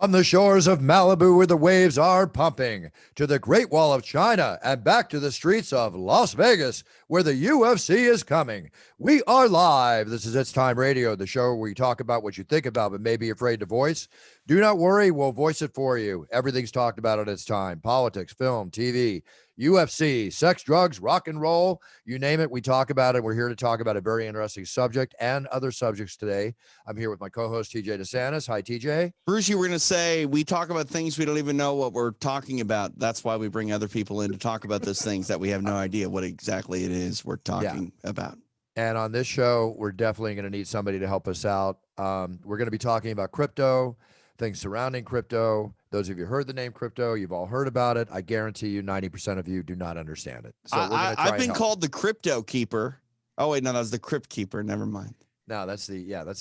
From the shores of Malibu where the waves are pumping, to the Great Wall of China, and back to the streets of Las Vegas where the UFC is coming. We are live. This is It's Time Radio, the show where we talk about what you think about but may be afraid to voice. Do not worry, we'll voice it for you. Everything's talked about at its time. Politics, film, TV, UFC, sex, drugs, rock and roll, you name it, we talk about it. We're here to talk about a very interesting subject and other subjects today. I'm here with my co-host, TJ DeSantis. Hi, TJ. Bruce, you were going to say we talk about things we don't even know what we're talking about. That's why we bring other people in to talk about those things that we have no idea what exactly it is we're talking about. And on this show, we're definitely going to need somebody to help us out. We're going to be talking about crypto, things surrounding crypto. Those of you who heard the name crypto, you've all heard about it. I guarantee you 90% of you do not understand it. So I've been called the crypto keeper. Oh, wait, no, that was the crypt keeper. Never mind. No, that's a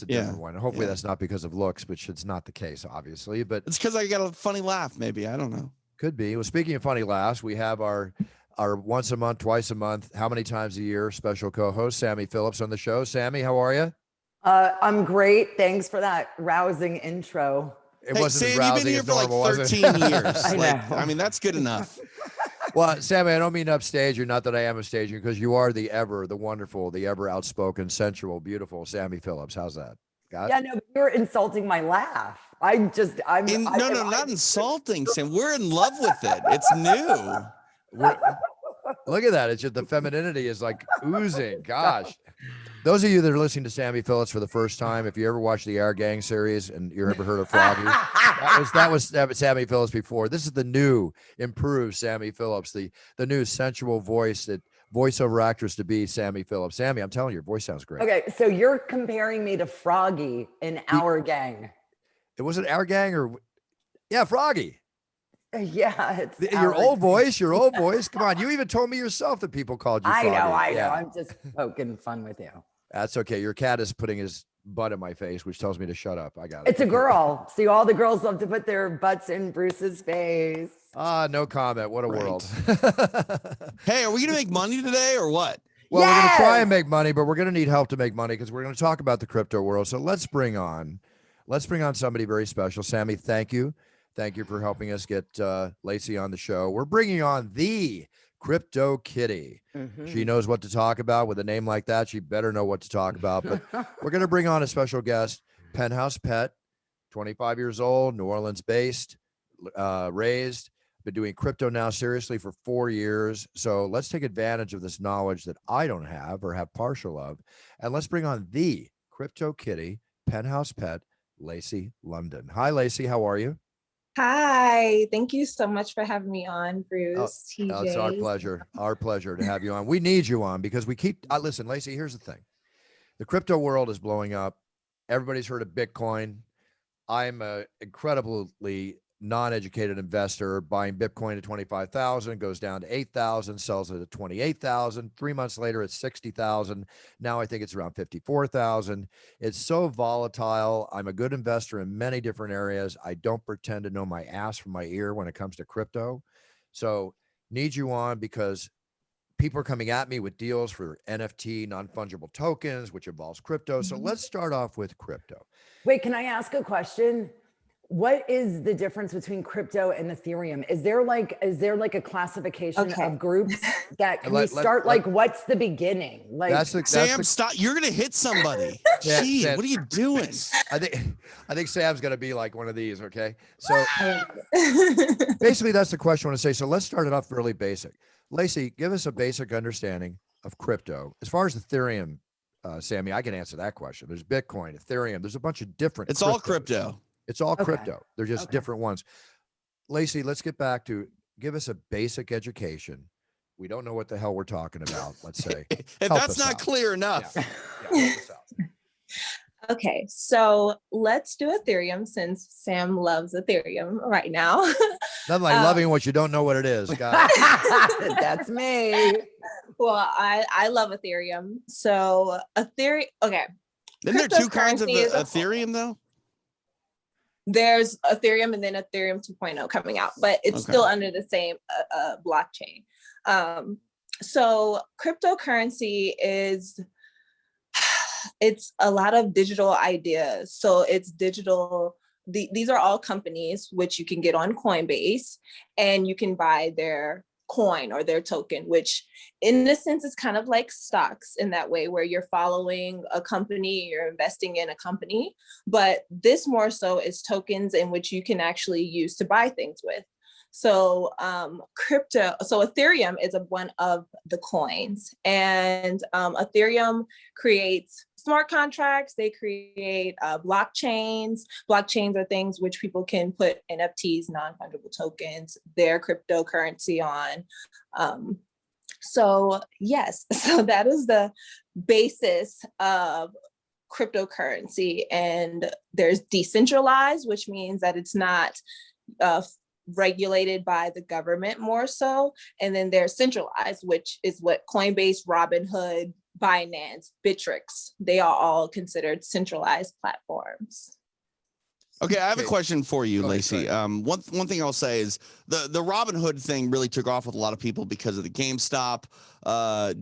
different one. And hopefully that's not because of looks, which it's not the case, obviously. But it's because I got a funny laugh, maybe. I don't know. Could be. Well, speaking of funny laughs, we have our once a month, twice a month, how many times a year special co-host, Sammy Phillips, on the show. Sammy, how are you? I'm great. Thanks for that rousing intro. It wasn't as rousing as normal, was it? You've been here for like 13 years. I mean, that's good enough. Well, Sammy, I don't mean to upstage you, not that I am upstaging you, because you are the wonderful, the ever outspoken, sensual, beautiful Sammy Phillips. How's that? Got it? Yeah, no, you're insulting my laugh. Not insulting, Sam. We're in love with it. It's new. Look at that. It's just the femininity is like oozing. Gosh. Those of you that are listening to Sammy Phillips for the first time, if you ever watched the Air Gang series and you ever heard of Froggy, that was Sammy Phillips before. This is the new, improved Sammy Phillips, the new sensual voice, that voiceover actress to be Sammy Phillips. Sammy, I'm telling you, your voice sounds great. Okay, so you're comparing me to Froggy in Our Gang. It wasn't Our Gang or, Froggy. Yeah, it's your old voice. Come on, you even told me yourself that people called you Froggy. I know. I'm just poking fun with you. That's okay. Your cat is putting his butt in my face, which tells me to shut up. I got it. It's a girl. See, all the girls love to put their butts in Bruce's face. No comment. What a world. Hey, are we going to make money today or what? Well, We're going to try and make money, but we're going to need help to make money because we're going to talk about the crypto world. So let's bring on somebody very special. Sammy, thank you. Thank you for helping us get Lacey on the show. We're bringing on the Crypto Kitty. Mm-hmm. She knows what to talk about. With a name like that, she better know what to talk about. But we're going to bring on a special guest, Penthouse Pet, 25 years old, New Orleans based, raised, been doing crypto now seriously for 4 years. So let's take advantage of this knowledge that I don't have or have partial of. And let's bring on the Crypto Kitty, Penthouse Pet, Lacey London. Hi, Lacey. How are you? Hi, thank you so much for having me on, Bruce. TJ. It's our pleasure. Our pleasure to have you on. We need you on because we keep, listen, Lacey, here's the thing. The crypto world is blowing up. Everybody's heard of Bitcoin. I'm an incredibly non-educated investor buying Bitcoin at 25,000, goes down to 8,000, sells it at 28,000. 3 months later, it's 60,000. Now I think it's around 54,000. It's so volatile. I'm a good investor in many different areas. I don't pretend to know my ass from my ear when it comes to crypto. So need you on because people are coming at me with deals for NFT, non-fungible tokens, which involves crypto. So let's start off with crypto. Wait, can I ask a question? What is the difference between crypto and Ethereum? Is there like a classification of groups that can we start? What's the beginning? Like Sam, stop! You're gonna hit somebody. Gee, Sam, what are you doing? I think Sam's gonna be like one of these. Okay, so basically that's the question I want to say. So let's start it off really basic. Lacey, give us a basic understanding of crypto. As far as Ethereum, Sammy, I can answer that question. There's Bitcoin, Ethereum. There's a bunch of different. It's all crypto. It's all crypto. They're just different ones. Lacey, let's get back to give us a basic education. We don't know what the hell we're talking about. Let's say. If that's not clear enough. Yeah, Okay, so let's do Ethereum since Sam loves Ethereum right now. Nothing like loving what you don't know what it is. That's me. Well, I love Ethereum. So Ethereum, okay. Isn't there two kinds of Ethereum though? There's Ethereum and then Ethereum 2.0 coming out, but it's still under the same blockchain. So cryptocurrency it's a lot of digital ideas. So it's digital these are all companies which you can get on Coinbase, and you can buy their coin or their token, which in a sense is kind of like stocks in that way, where you're following a company, you're investing in a company, but this more so is tokens in which you can actually use to buy things with. So Ethereum is one of the coins, and Ethereum creates smart contracts. They create blockchains. Blockchains are things which people can put NFTs, non-fungible tokens, their cryptocurrency on. So yes, so that is the basis of cryptocurrency. And there's decentralized, which means that it's not regulated by the government more so. And then there's centralized, which is what Coinbase, Robinhood, Binance, Bittrex, they are all considered centralized platforms. Okay, I have a question for you, Go ahead, Lacey. One thing I'll say is the Robinhood thing really took off with a lot of people because of the GameStop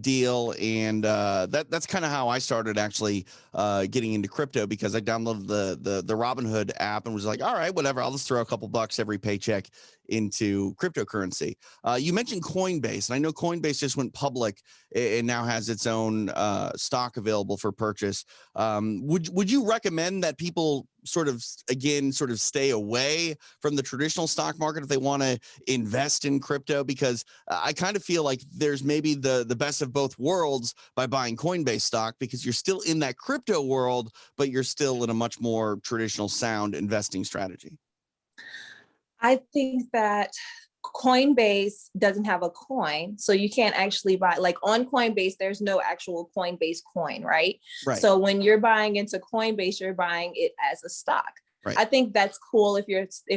deal, and that's kind of how I started actually getting into crypto, because I downloaded the Robinhood app and was like, all right, whatever, I'll just throw a couple bucks every paycheck into cryptocurrency. You mentioned Coinbase, and I know Coinbase just went public and now has its own stock available for purchase. Would you recommend that people sort of stay away from the traditional stock market if they want to invest in crypto? Because I kind of feel like there's maybe the best of both worlds by buying Coinbase stock, because you're still in that crypto world, but you're still in a much more traditional sound investing strategy. I think that Coinbase doesn't have a coin, so you can't actually buy, like on Coinbase, there's no actual Coinbase coin, right? Right. So when you're buying into Coinbase, you're buying it as a stock. Right. I think that's cool if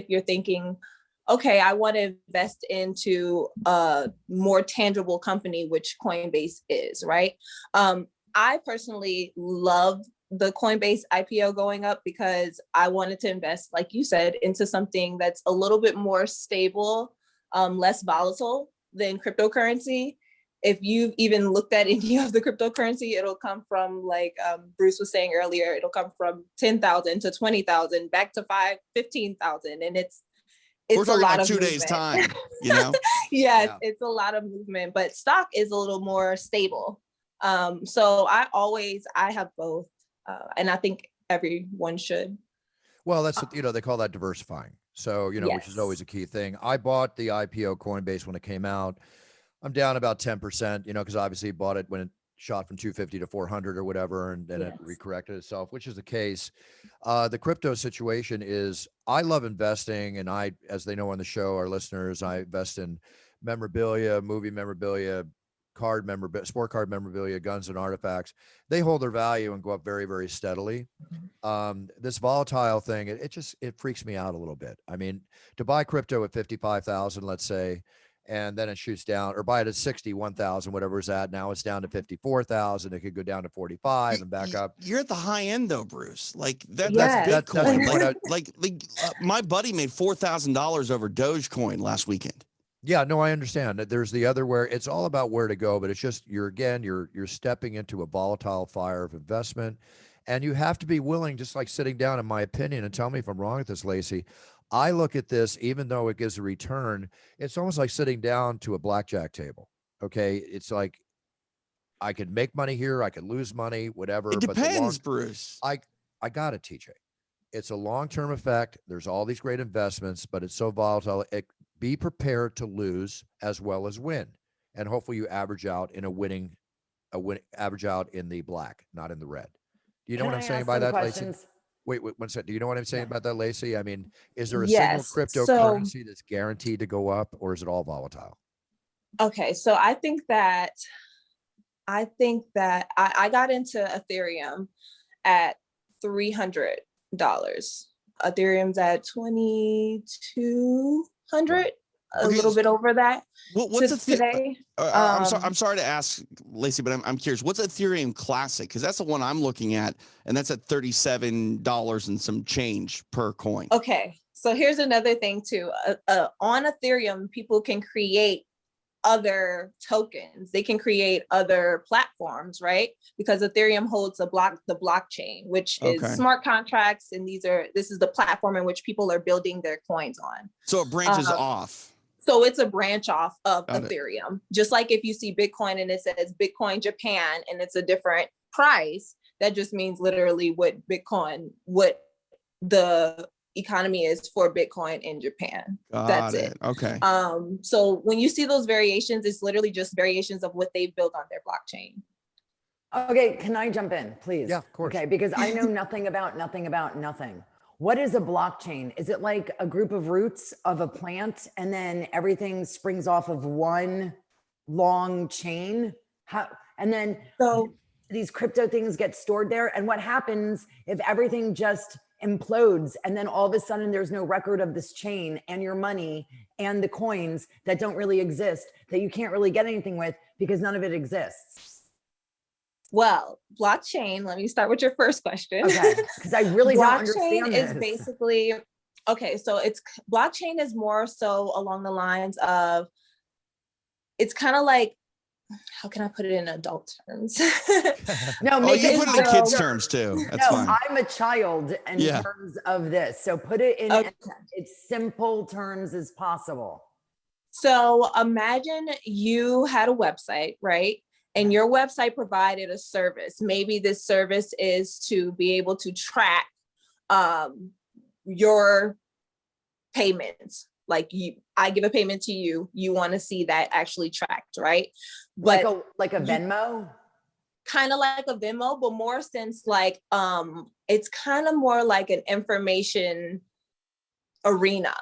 you're thinking, okay, I want to invest into a more tangible company, which Coinbase is, right? I personally love the Coinbase IPO going up because I wanted to invest, like you said, into something that's a little bit more stable, less volatile than cryptocurrency. If you've even looked at any of the cryptocurrency, it'll come from, like Bruce was saying earlier, it'll come from 10,000 to 20,000, back to 15,000. And it's we're talking a lot about of 2 movement. days time, you know? Yes, Yeah. it's a lot of movement, but stock is a little more stable. So I have both. And I think everyone should. Well, that's, they call that diversifying. So, which is always a key thing. I bought the IPO Coinbase when it came out. I'm down about 10%, because obviously bought it when it shot from 250 to 400 or whatever, and then it recorrected itself, which is the case. The crypto situation is, I love investing, and as they know on the show, our listeners, I invest in memorabilia, movie memorabilia, sport card memorabilia, guns and artifacts. They hold their value and go up very, very steadily. This volatile thing, it freaks me out a little bit. I mean, to buy crypto at 55,000, let's say, and then it shoots down, or buy it at 61,000, whatever it's at. Now it's down to 54,000. It could go down to 45 and back up. You're at the high end though, Bruce. Like that's Bitcoin. Like my buddy made $4,000 over Dogecoin last weekend. Yeah, no, I understand that there's the other where it's all about where to go, but it's just, you're stepping into a volatile fire of investment, and you have to be willing, just like sitting down, in my opinion, and tell me if I'm wrong with this, Lacey. I look at this, even though it gives a return, it's almost like sitting down to a blackjack table. Okay. It's like, I could make money here, I could lose money, whatever. It depends, Bruce. I got it, TJ. It's a long-term effect. There's all these great investments, but it's so volatile. Be prepared to lose as well as win, and hopefully you average out in average out in the black, not in the red. Do you know what I'm saying by that, Lacey? Wait, 1 second. Do you know what I'm saying about that, Lacey? I mean, is there a single cryptocurrency that's guaranteed to go up, or is it all volatile? Okay, so I think that I got into Ethereum at $300. Ethereum's at 2,200, a little bit over that. What's today? I'm sorry to ask, Lacey, but I'm curious. What's Ethereum Classic? Because that's the one I'm looking at, and that's at $37 and some change per coin. Okay, so here's another thing too. On Ethereum, people can create other tokens. They can create other platforms, right? Because Ethereum holds the blockchain, which is smart contracts, and this is the platform in which people are building their coins on. So it branches off. So it's a branch off of Ethereum. Just like if you see Bitcoin and it says Bitcoin Japan and it's a different price, that just means literally what the economy is for Bitcoin in Japan. That's it. Okay. So when you see those variations, it's literally just variations of what they've built on their blockchain. Okay, can I jump in, please? Yeah, of course. Okay, because I know nothing about nothing. What is a blockchain? Is it like a group of roots of a plant and then everything springs off of one long chain? And then these crypto things get stored there? And what happens if everything just implodes and then all of a sudden there's no record of this chain and your money and the coins that don't really exist, that you can't really get anything with because none of it exists? Well, blockchain, let me start with your first question. Okay, because I really don't understand this. Blockchain is basically, so blockchain is more so along the lines of, it's kind of like, how can I put it in adult terms? No, you put it in kids' terms too. That's fine. I'm a child in terms of this. So put it in as simple terms as possible. So imagine you had a website, right? And your website provided a service. Maybe this service is to be able to track your payments. Like I give a payment to you, you want to see that actually tracked, right? But like a Venmo? Kind of like a Venmo, but more since like, it's kind of more like an information arena.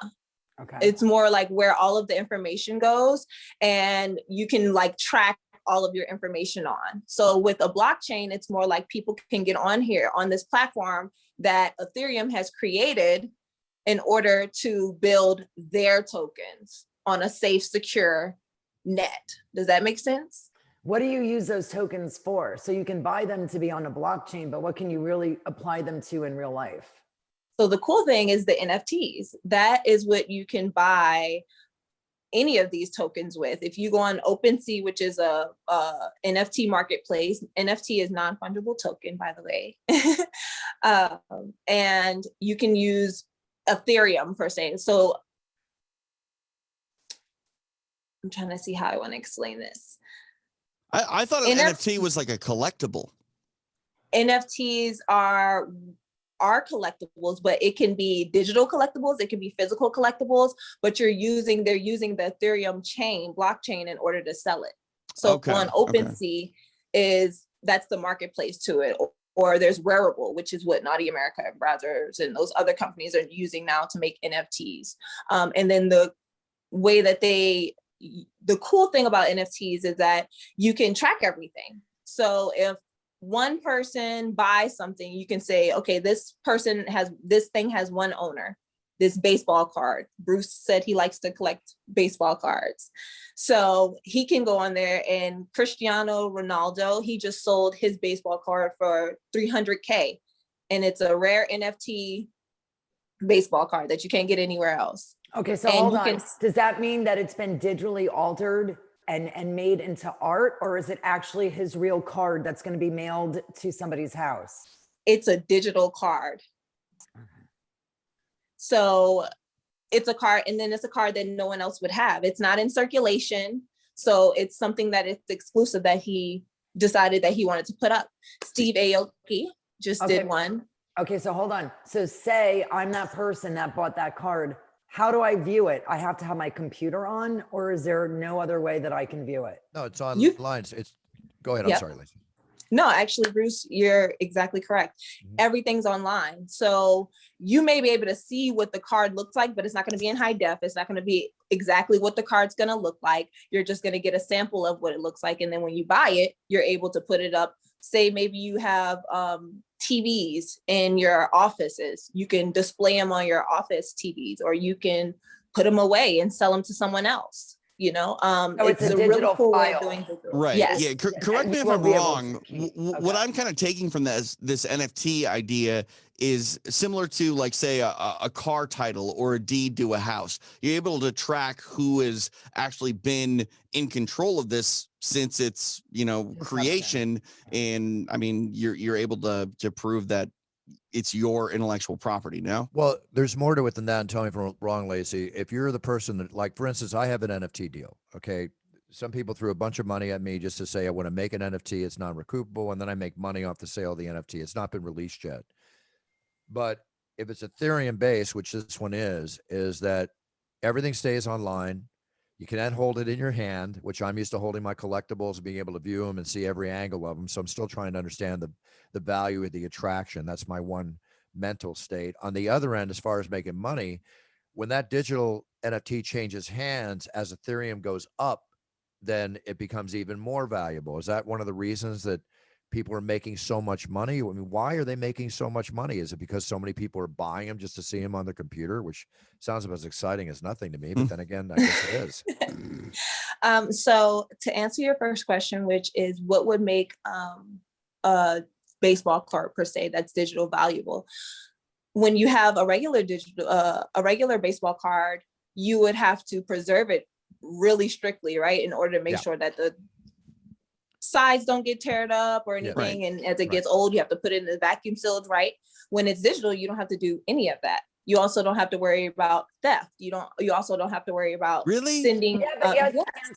Okay. It's more like where all of the information goes and you can like track all of your information on. So with a blockchain, it's more like people can get on here on this platform that Ethereum has created in order to build their tokens on a safe, secure net. Does that make sense? What do you use those tokens for? So you can buy them to be on a blockchain, but what can you really apply them to in real life? So the cool thing is the NFTs. That is what you can buy any of these tokens with. If you go on OpenSea, which is a NFT marketplace, NFT is non-fungible token, by the way. And you can use Ethereum per se. So I'm trying to see how I want to explain this. I thought an NFT was like a collectible. NFTs are collectibles, but it can be digital collectibles, it can be physical collectibles, but they're using the Ethereum blockchain in order to sell it. So on OpenSea that's the marketplace to it. Or there's Rarible, which is what Naughty America and Brazzers and those other companies are using now to make NFTs. And then the way that the cool thing about NFTs is that you can track everything. So if one person buys something, you can say, okay, this thing has one owner, this baseball card. Bruce said he likes to collect baseball cards. So he can go on there, and Cristiano Ronaldo, he just sold his baseball card for $300K. And it's a rare NFT baseball card that you can't get anywhere else. Okay, so hold on. Does that mean that it's been digitally altered and made into art, or is it actually his real card that's going to be mailed to somebody's house? It's a digital card. So it's a card, and then it's a card that no one else would have. It's not in circulation. So it's something that is exclusive that he decided that he wanted to put up. Steve Aoki just did one. Okay, so hold on. So say I'm that person that bought that card. How do I view it? I have to have my computer on, or is there no other way that I can view it? No, it's online. Go ahead. I'm sorry, Lacey. No, actually, Bruce, you're exactly correct. Mm-hmm. Everything's online. So you may be able to see what the card looks like, but it's not going to be in high def. It's not going to be exactly what the card's going to look like. You're just going to get a sample of what it looks like. And then when you buy it, you're able to put it up. Say maybe you have TVs in your offices. You can display them on your office TVs, or you can put them away and sell them to someone else. you know. It's a digital cool way file. of doing digital. Right. Yes. Yeah. Correct me if I'm wrong. What I'm kind of taking from this NFT idea is similar to, like, say, a car title or a deed to a house. You're able to track who has actually been in control of this since its, creation. And I mean, you're able to prove that it's your intellectual property now. Well, there's more to it than that. And tell me if I'm wrong, Lacey. If you're the person that, like, for instance, I have an NFT deal. Okay. Some people threw a bunch of money at me just to say, I want to make an NFT. It's non-recoupable. And then I make money off the sale of the NFT. It's not been released yet. But if it's Ethereum based, which this one is that everything stays online. You can then hold it in your hand, which I'm used to holding my collectibles and being able to view them and see every angle of them. So I'm still trying to understand the value of the attraction. That's my one mental state. On the other end, as far as making money, when that digital NFT changes hands as Ethereum goes up, then it becomes even more valuable. Is that one of the reasons that people are making so much money? I mean, why are they making so much money? Is it because so many people are buying them just to see them on their computer, which sounds about as exciting as nothing to me, but then again, I guess it is. So to answer your first question, which is what would make a baseball card per se that's digital valuable? When you have a regular baseball card, you would have to preserve it really strictly, right, in order to make sure that the sides don't get teared up or anything. Right. And as it gets old, you have to put it in the vacuum sealed, right? When it's digital, you don't have to do any of that. You also don't have to worry about theft. You also don't have to worry about sending.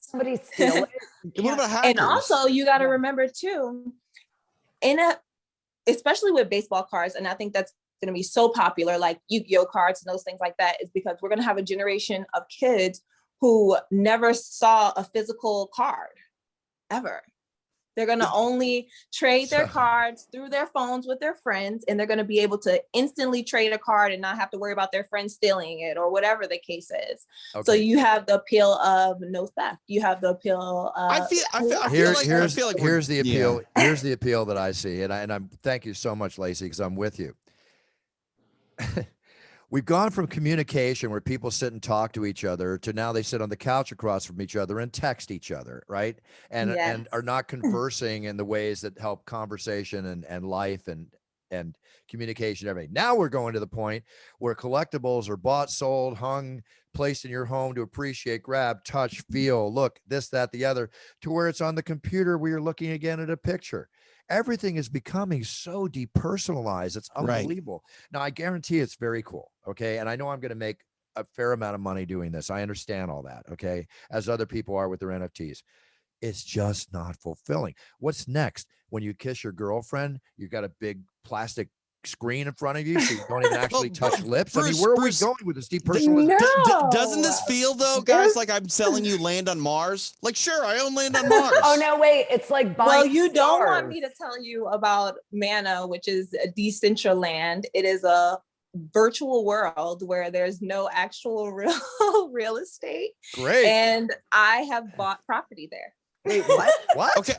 Somebody steal it. What about hackers? And also you got to remember too, especially with baseball cards, and I think that's going to be so popular, like Yu-Gi-Oh cards and those things like that, is because we're going to have a generation of kids who never saw a physical card ever. They're going to only trade their cards through their phones with their friends, and they're going to be able to instantly trade a card and not have to worry about their friends stealing it or whatever the case is. Okay. So you have the appeal of no theft. You have the appeal of here's the appeal. Here's the appeal that I see. And I'm thank you so much, Lacey, because I'm with you. We've gone from communication where people sit and talk to each other to now they sit on the couch across from each other and text each other, right? And are not conversing in the ways that help conversation and life and communication, everything. Now we're going to the point where collectibles are bought, sold, hung, placed in your home to appreciate, grab, touch, feel, look, this, that, the other, to where it's on the computer where you're looking again at a picture. Everything is becoming so depersonalized. It's unbelievable. Right. Now, I guarantee it's very cool. Okay. And I know I'm going to make a fair amount of money doing this. I understand all that. Okay. As other people are with their NFTs. It's just not fulfilling. What's next? When you kiss your girlfriend, you got a big plastic screen in front of you, so you don't even actually touch lips. Bruce, I mean, where are we going with this depersonalization? No. Doesn't this feel, though, guys, like I'm selling you land on Mars? Like, sure, I own land on Mars. Oh, no, wait. It's like buying you stars. Don't want me to tell you about Mana, which is a Decentraland. It is a virtual world where there's no actual real estate. Great. And I have bought property there. Wait, what? What? Okay.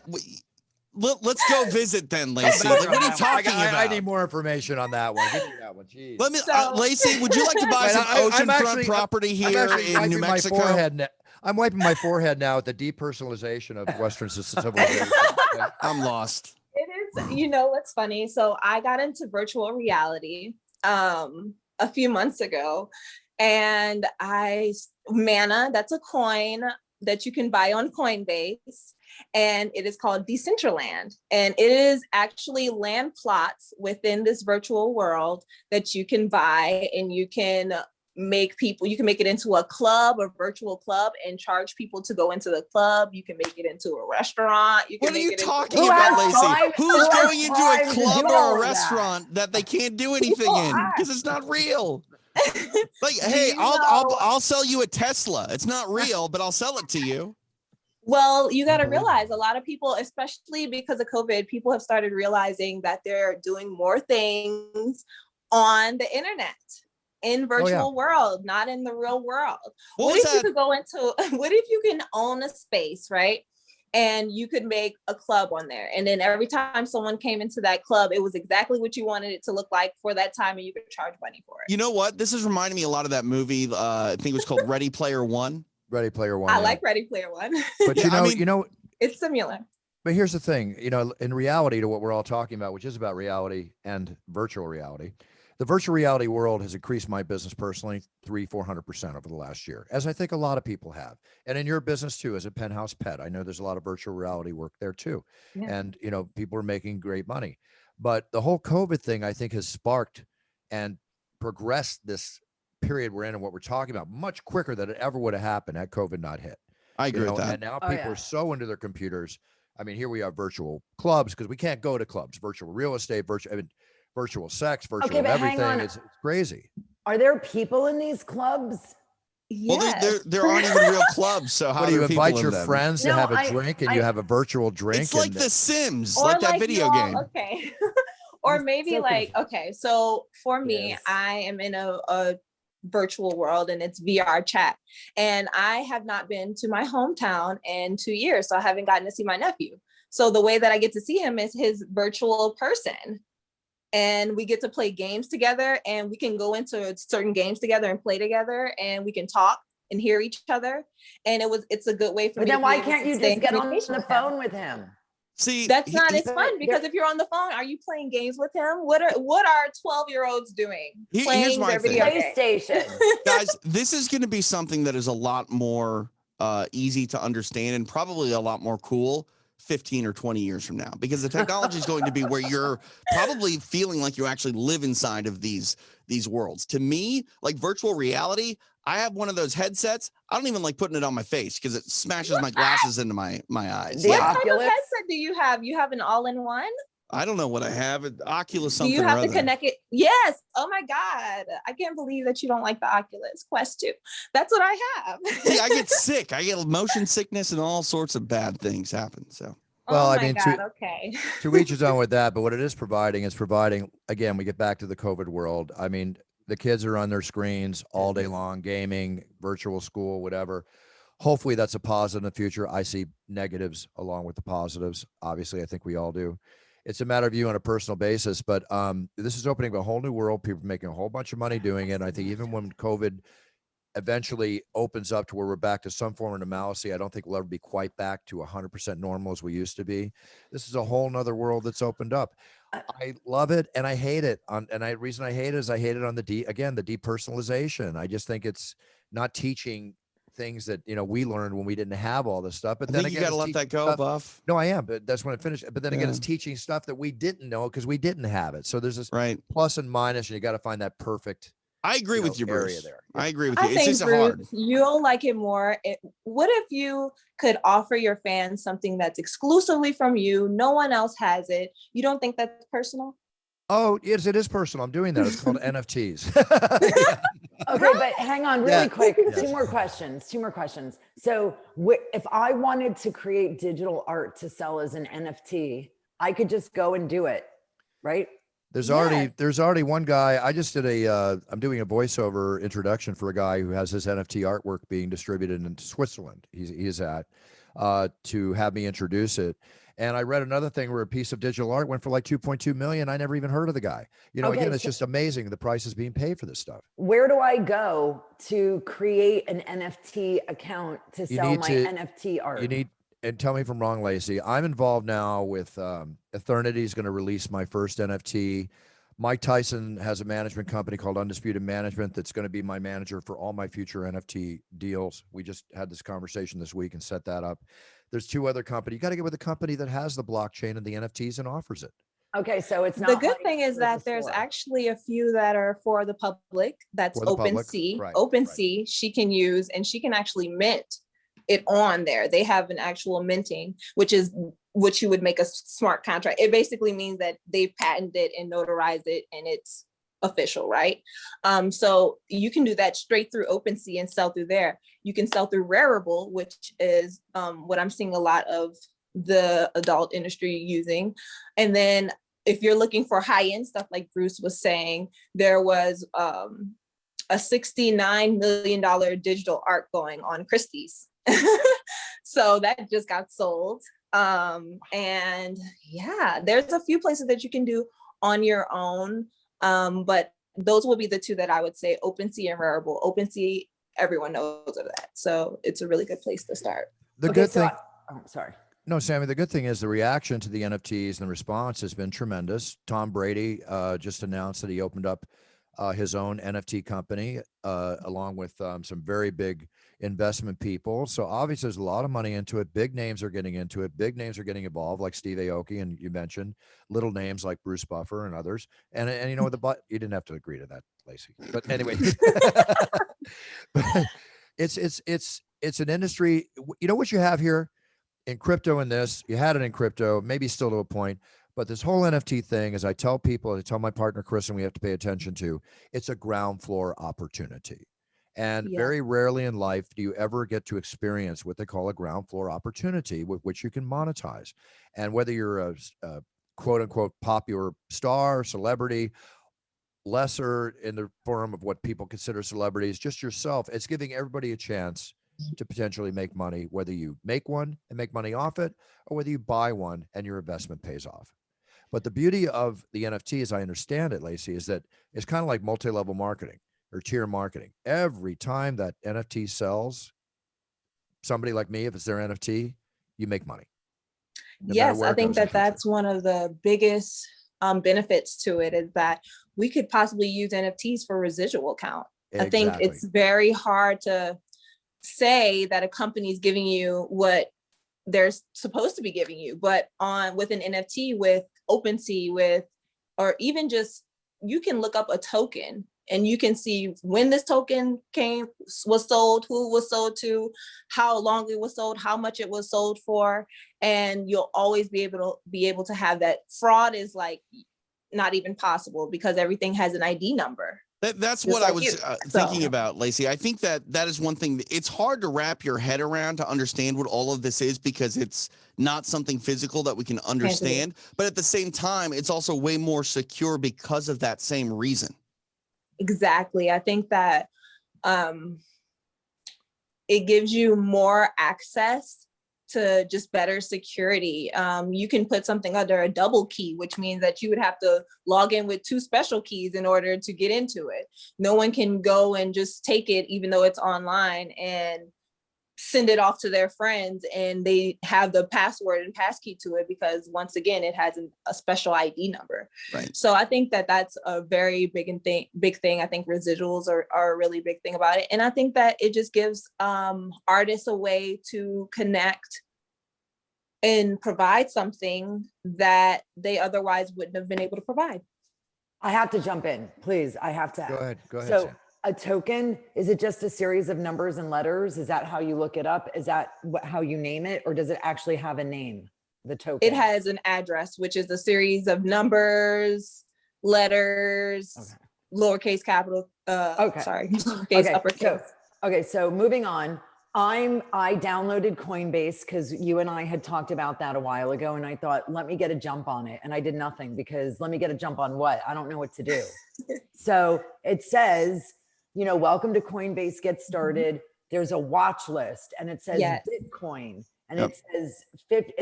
Let's go visit then, Lacey. Like, what are you talking about? I need more information on that one. Give me that one. Jeez. Let me, Lacey, would you like to buy some oceanfront property here in New Mexico? I'm wiping my forehead now at the depersonalization of Western civilization. I'm lost. It is, what's funny? So I got into virtual reality a few months ago, and Mana, that's a coin that you can buy on Coinbase, and it is called Decentraland. And it is actually land plots within this virtual world that you can buy, and you can make it into a club, a virtual club, and charge people to go into the club. You can make it into a restaurant. What are you talking about, Lacey? Who's going into a club or a restaurant that they can't do anything in because it's not real? Like, hey, I'll sell you a Tesla. It's not real, but I'll sell it to you. Well, you got to realize a lot of people, especially because of COVID, people have started realizing that they're doing more things on the internet, in virtual world, not in the real world. What if you can own a space, right? And you could make a club on there. And then every time someone came into that club, it was exactly what you wanted it to look like for that time, and you could charge money for it. You know what? This is reminding me a lot of that movie. I think it was called Ready Player One. Ready Player One. I like Ready Player One. But you know, it's similar. But here's the thing, in reality to what we're all talking about, which is about reality and virtual reality, the virtual reality world has increased my business personally 300-400% over the last year, as I think a lot of people have. And in your business too, as a Penthouse Pet, I know there's a lot of virtual reality work there too. Yeah. And, people are making great money. But the whole COVID thing, I think, has sparked and progressed this period we're in and what we're talking about much quicker than it ever would have happened had COVID not hit. I agree with that. And now people are so into their computers. I mean, here we have virtual clubs because we can't go to clubs, virtual real estate, virtual sex, virtual everything. It's crazy. Are there people in these clubs? Yes. Well, there aren't even real clubs. So how do you invite your them? friends to have a drink and you have a virtual drink? It's like The Sims, or like that video game. Okay. Or maybe okay. So for me, I am in a virtual world and it's VR chat. And I have not been to my hometown in 2 years. So I haven't gotten to see my nephew. So the way that I get to see him is his virtual person. And we get to play games together and we can go into certain games together and play together and we can talk and hear each other. And it's a good way for me. But then why can't you just get on the phone with him? See, that's not as fun because if you're on the phone, are you playing games with him? What are 12-year-olds doing? Playing their video PlayStation. Guys, this is going to be something that is a lot more easy to understand and probably a lot more cool 15 or 20 years from now, because the technology is going to be where you're probably feeling like you actually live inside of these worlds. To me, like virtual reality, I have one of those headsets. I don't even like putting it on my face because it smashes my glasses into my eyes. What type of headset do you have? You have an all-in-one? I don't know what I have. Oculus something. Do you have to connect it? Yes. Oh my God. I can't believe that you don't like the Oculus Quest 2. That's what I have. See, I get sick. I get motion sickness and all sorts of bad things happen. So. Well, I mean, okay. To each his own with that, but what it is providing, again, we get back to the COVID world. I mean, the kids are on their screens all day long, gaming, virtual school, whatever. Hopefully that's a positive in the future. I see negatives along with the positives. Obviously, I think we all do. It's a matter of you on a personal basis, but this is opening a whole new world. People are making a whole bunch of money doing it. And I think even when COVID eventually opens up to where we're back to some form of normalcy, I don't think we'll ever be quite back to 100% normal as we used to be. This is a whole nother world that's opened up. I love it and I hate it. Reason I hate it is I hate it on the depersonalization. I just think it's not teaching things that we learned when we didn't have all this stuff. But then again, you got to let that go, Buff. No, I am, but that's when I finish. But then again, it's teaching stuff that we didn't know because we didn't have it. So there's this plus and minus, and you got to find that perfect. I agree with you, Bruce. There. I agree with you. I think, Bruce, hard. You'll like it more. What if you could offer your fans something that's exclusively from you? No one else has it. You don't think that's personal? Oh, yes, it is personal. I'm doing that. It's called NFTs. Okay, but hang on really quick. Two more questions. So if I wanted to create digital art to sell as an NFT, I could just go and do it, right? There's already one guy. I just did I'm doing a voiceover introduction for a guy who has his NFT artwork being distributed in Switzerland. He's at to have me introduce it. And I read another thing where a piece of digital art went for like 2.2 million. I never even heard of the guy. Again, it's just amazing the price is being paid for this stuff. Where do I go to create an NFT account to sell my NFT art? And tell me if I'm wrong, Lacey. I'm involved now with Eternity is going to release my first NFT. Mike Tyson has a management company called Undisputed Management that's going to be my manager for all my future NFT deals. We just had this conversation this week and set that up. There's two other companies. You got to get with a company that has the blockchain and the NFTs and offers it. Okay, so it's not. The good thing is that there's actually a few that are for the public. That's OpenSea. OpenSea, she can use, and she can actually mint it on there. They have an actual minting, which is what you would make a smart contract. It basically means that they've patented it and notarized it and it's official, right? So you can do that straight through OpenSea and sell through there. You can sell through Rarible, which is what I'm seeing a lot of the adult industry using. And then if you're looking for high-end stuff, like Bruce was saying, there was a $69 million digital art going on Christie's. So that just got sold. And yeah, there's a few places that you can do on your own. But those will be the two that I would say, OpenSea and Rarible. OpenSea everyone knows of that. So it's a really good place to start. The good thing. Sorry. No, Sammy, the good thing is the reaction to the NFTs and the response has been tremendous. Tom Brady just announced that he opened up his own NFT company along with some very big investment people. So obviously there's a lot of money into it. Big names are getting into it. Big names are getting involved, like Steve Aoki, and you mentioned little names like Bruce Buffer and others. And you know, you didn't have to agree to that, Lacey. But anyway, but it's an industry. You know what you have here in crypto, in this, you had it in crypto, maybe still to a point, but this whole NFT thing, as I tell people, I tell my partner, Chris, and we have to pay attention to, it's a ground floor opportunity. And very rarely in life do you ever get to experience what they call a ground floor opportunity with which you can monetize. And whether you're a quote unquote popular star, celebrity, lesser in the form of what people consider celebrities, just yourself, it's giving everybody a chance to potentially make money, whether you make one and make money off it, or whether you buy one and your investment pays off. But the beauty of the NFT, as I understand it, Lacey, is that it's kind of like multi-level marketing or tier marketing. Every time that NFT sells, somebody like me, if it's their NFT, you make money. Yes, I think that that's one of the biggest benefits to it, is that we could possibly use NFTs for residual count. Exactly. I think it's very hard to say that a company is giving you what they're supposed to be giving you, but with an NFT, with OpenSea, or even just, you can look up a token and you can see when this token was sold, who was sold to, how long it was sold, how much it was sold for, and you'll always be able to have that. Fraud is like not even possible because everything has an ID number. That's what I was thinking about, Lacey. I think that is one thing. It's hard to wrap your head around to understand what all of this is, because it's not something physical that we can understand. But at the same time, it's also way more secure because of that same reason. Exactly. I think that it gives you more access to just better security. You can put something under a double key, which means that you would have to log in with 2 special keys in order to get into it. No one can go and just take it, even though it's online, and send it off to their friends and they have the password and passkey to it, because once again, it has a special ID number. Right. So I think that that's a very big thing. I think residuals are a really big thing about it. And I think that it just gives artists a way to connect and provide something that they otherwise wouldn't have been able to provide. I have to jump in, please. I have to. Go ahead. So Sam. a token, is it just a series of numbers and letters? Is that how you look it up? Is that how you name it? Or does it actually have a name, the token? It has an address, which is a series of numbers, letters, lowercase capital, lowercase uppercase. So moving on. I downloaded Coinbase because you and I had talked about that a while ago, and I thought, let me get a jump on it. And I did nothing, because let me get a jump on what? I don't know what to do. So it says, welcome to Coinbase, get started. There's a watch list, and it says Bitcoin, and it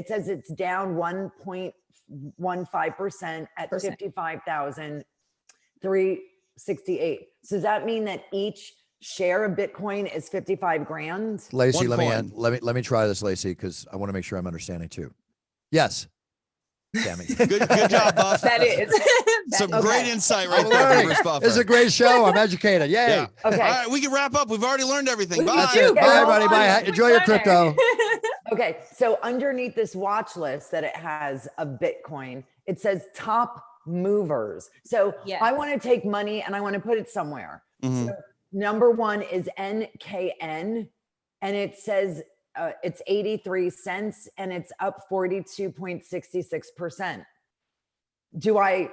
says it's down 1.15% at 55,368. So does that mean that each share of Bitcoin is 55 grand? Lacey, let me try this, Lacey, because I want to make sure I'm understanding too. Yes. Sammy. Good job, Buff. That is. Some great insight right there. This is a great show. I'm educated. Yay. Yeah. Okay. All right, we can wrap up. We've already learned everything. Bye. That's it. Bye, everybody. Bye. Enjoy your crypto. Okay. So underneath this watch list that it has of Bitcoin, it says top movers. So I want to take money and I want to put it somewhere. Mm-hmm. So number 1 is NKN, and it says it's 83 cents and it's up 42.66%. Do I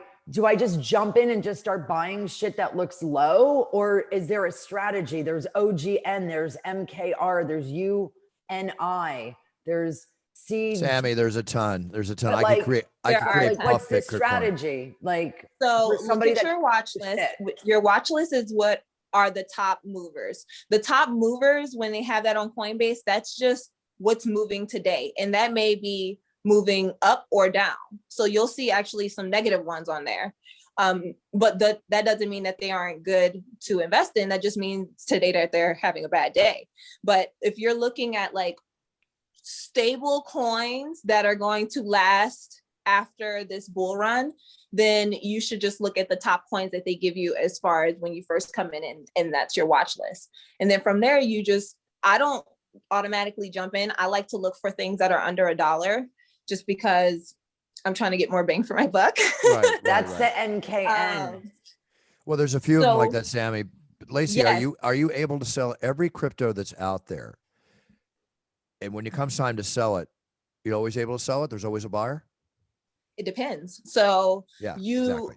just jump in and just start buying shit that looks low, or is there a strategy? There's OGN, there's MKR, there's UNI, there's C. Sammy, there's a ton. But I could create what's the strategy? Like, so look at your watch list. Your watch list is what are the top movers. The top movers, when they have that on Coinbase, that's just what's moving today. And that may be moving up or down. So you'll see actually some negative ones on there. But that doesn't mean that they aren't good to invest in. That just means today that they're having a bad day. But if you're looking at like stable coins that are going to last after this bull run, then you should just look at the top coins that they give you as far as when you first come in, and that's your watch list. And then from there, I don't automatically jump in. I like to look for things that are under $1, just because I'm trying to get more bang for my buck. Right, That's the NKN. Well, there's a few of them like that, Sammy. Lacey, yes. are you able to sell every crypto that's out there? And when it comes time to sell it, you're always able to sell it? There's always a buyer? It depends. So yeah, exactly.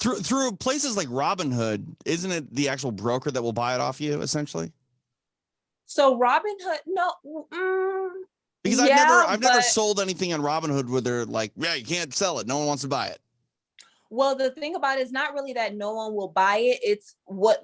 Through places like Robinhood, isn't it the actual broker that will buy it off you essentially? So Robinhood, no. Because I've never sold anything on Robinhood where they're like, yeah, you can't sell it. No one wants to buy it. Well, the thing about it is not really that no one will buy it. It's what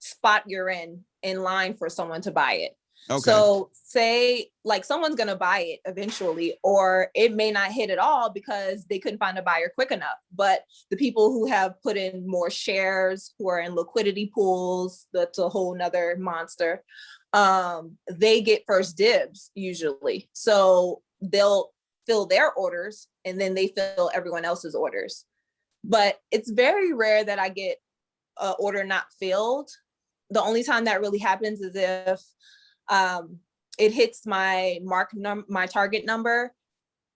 spot you're in line for someone to buy it. Okay. So say like someone's going to buy it eventually, or it may not hit at all because they couldn't find a buyer quick enough. But the people who have put in more shares, who are in liquidity pools, that's a whole nother monster. They get first dibs usually. So they'll fill their orders and then they fill everyone else's orders. But it's very rare that I get an order not filled. The only time that really happens is if it hits my my target number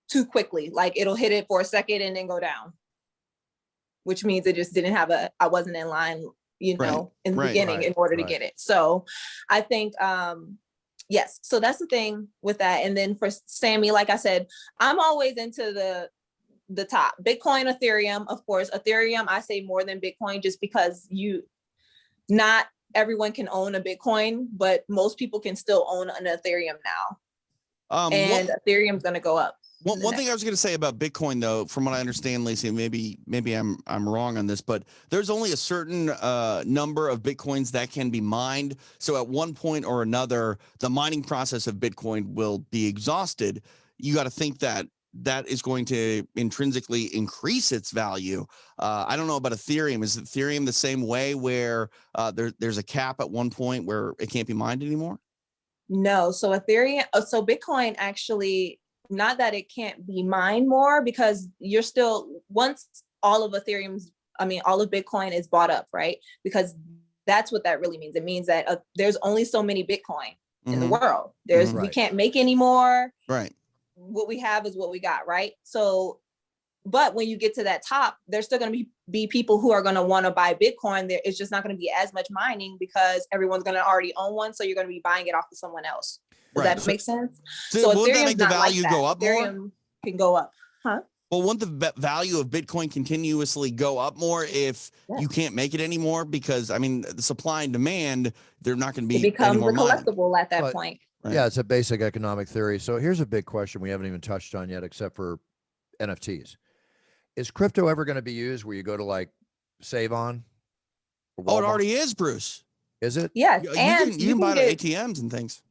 too quickly. Like it'll hit it for a second and then go down, which means it just didn't have I wasn't in line, in the beginning in order to get it. So I think, yes, so that's the thing with that. And then for Sammy, like I said, I'm always into the top. Bitcoin, Ethereum, of course. Ethereum, I say more than Bitcoin just because not everyone can own a Bitcoin, but most people can still own an Ethereum now. And Ethereum's going to go up. One thing I was going to say about Bitcoin, though, from what I understand, Lacey, maybe I'm wrong on this, but there's only a certain number of Bitcoins that can be mined. So at one point or another, the mining process of Bitcoin will be exhausted. You got to think that is going to intrinsically increase its value. I don't know about Ethereum. Is Ethereum the same way where there's a cap at one point where it can't be mined anymore? No. So Bitcoin actually, not that it can't be mined more, because you're still, once all of Bitcoin is bought up, right? Because that's what that really means. It means that there's only so many Bitcoin in the world. We can't make any more. Right. What we have is what we got, right? So, but when you get to that top, there's still going to be people who are going to want to buy Bitcoin. It's just not going to be as much mining because everyone's going to already own one. So you're going to be buying it off of someone else. Does that make sense? So won't that make the value go up more? Ethereum can go up, huh? Well, won't the value of Bitcoin continuously go up more if you can't make it anymore? Because I mean, the supply and demand, they're not going to be. It becomes a collectible at that point. Right. Yeah, it's a basic economic theory. So here's a big question we haven't even touched on yet, except for NFTs. Is crypto ever going to be used where you go to like Save On? Oh, it already is, Bruce. Is it? Yes. You can buy it at ATMs and things.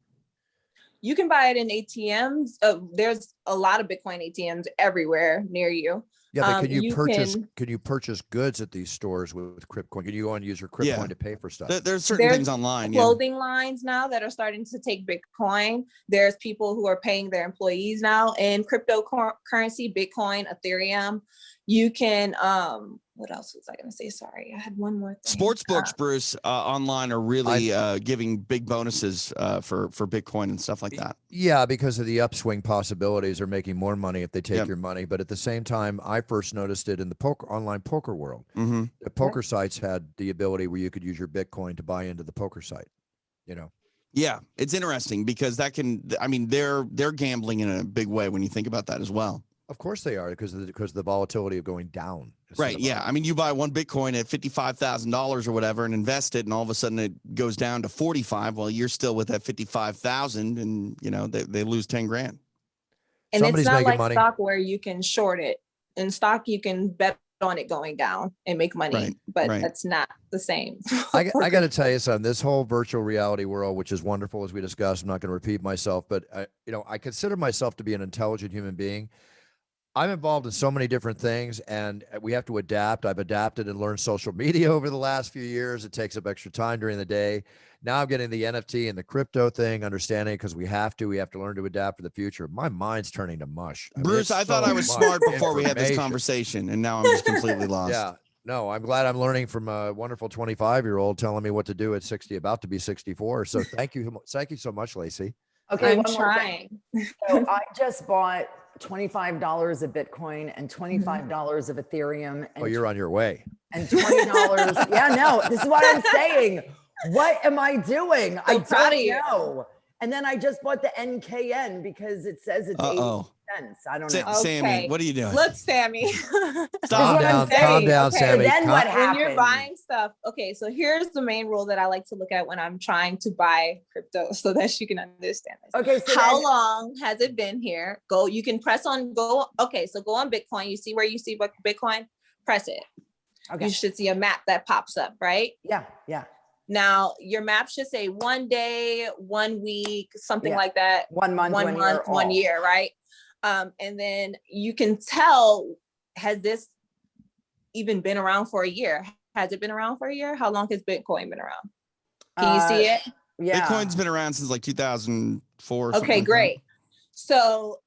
You can buy it in ATMs. There's a lot of Bitcoin ATMs everywhere near you. Yeah, but can you purchase goods at these stores with Cryptcoin? Can you go and use your Cryptcoin to pay for stuff? There's certain things online. Clothing lines now that are starting to take Bitcoin. There's people who are paying their employees now in cryptocurrency, Bitcoin, Ethereum. You can, what else was I going to say? Sorry, I had one more thing. Sports books, Bruce, online are really giving big bonuses for Bitcoin and stuff like that. Yeah, because of the upswing possibilities, they're making more money if they take your money. But at the same time, I first noticed it in the online poker world. The poker sites had the ability where you could use your Bitcoin to buy into the poker site. Yeah, it's interesting because they're gambling in a big way when you think about that as well. Of course they are, because of the volatility of going down. Right. Yeah. I mean, you buy one Bitcoin at $55,000 or whatever and invest it, and all of a sudden it goes down to 45. Well, you're still with that 55,000, and they lose 10 grand. And it's not like stock where you can short it. In stock, you can bet on it going down and make money, but that's not the same. I got to tell you something. This whole virtual reality world, which is wonderful as we discussed, I'm not going to repeat myself, but I consider myself to be an intelligent human being. I'm involved in so many different things and we have to adapt. I've adapted and learned social media over the last few years. It takes up extra time during the day. Now I'm getting the NFT and the crypto thing, understanding because we have to learn to adapt for the future. My mind's turning to mush. Bruce, I thought I was smart before we had this conversation, and now I'm just completely lost. Yeah. No, I'm glad I'm learning from a wonderful 25-year-old telling me what to do at 60, about to be 64. So thank you so much, Lacey. Okay, I'm trying. So I just bought $25 of Bitcoin and $25 of Ethereum. And you're on your way. And $20. Yeah, no, this is what I'm saying. What am I doing? I don't know. And then I just bought the NKN because it says it's 80 cents. I don't know. Okay. Sammy, what are you doing? Look, Sammy. Calm down, Sammy. Then what happens? When you're buying stuff. Okay, so here's the main rule that I like to look at when I'm trying to buy crypto so that you can understand this. Okay, so how long has it been here? You can press on go. Okay, so go on Bitcoin. You see where you see Bitcoin? Press it. Okay. You should see a map that pops up, right? Yeah. Now your map should say 1 day, 1 week, something like that. 1 month, 1 year, right? And then you can tell, has this even been around for a year? Has it been around for a year? How long has Bitcoin been around? Can you see it? Yeah. Bitcoin's been around since like 2004. Okay, great. So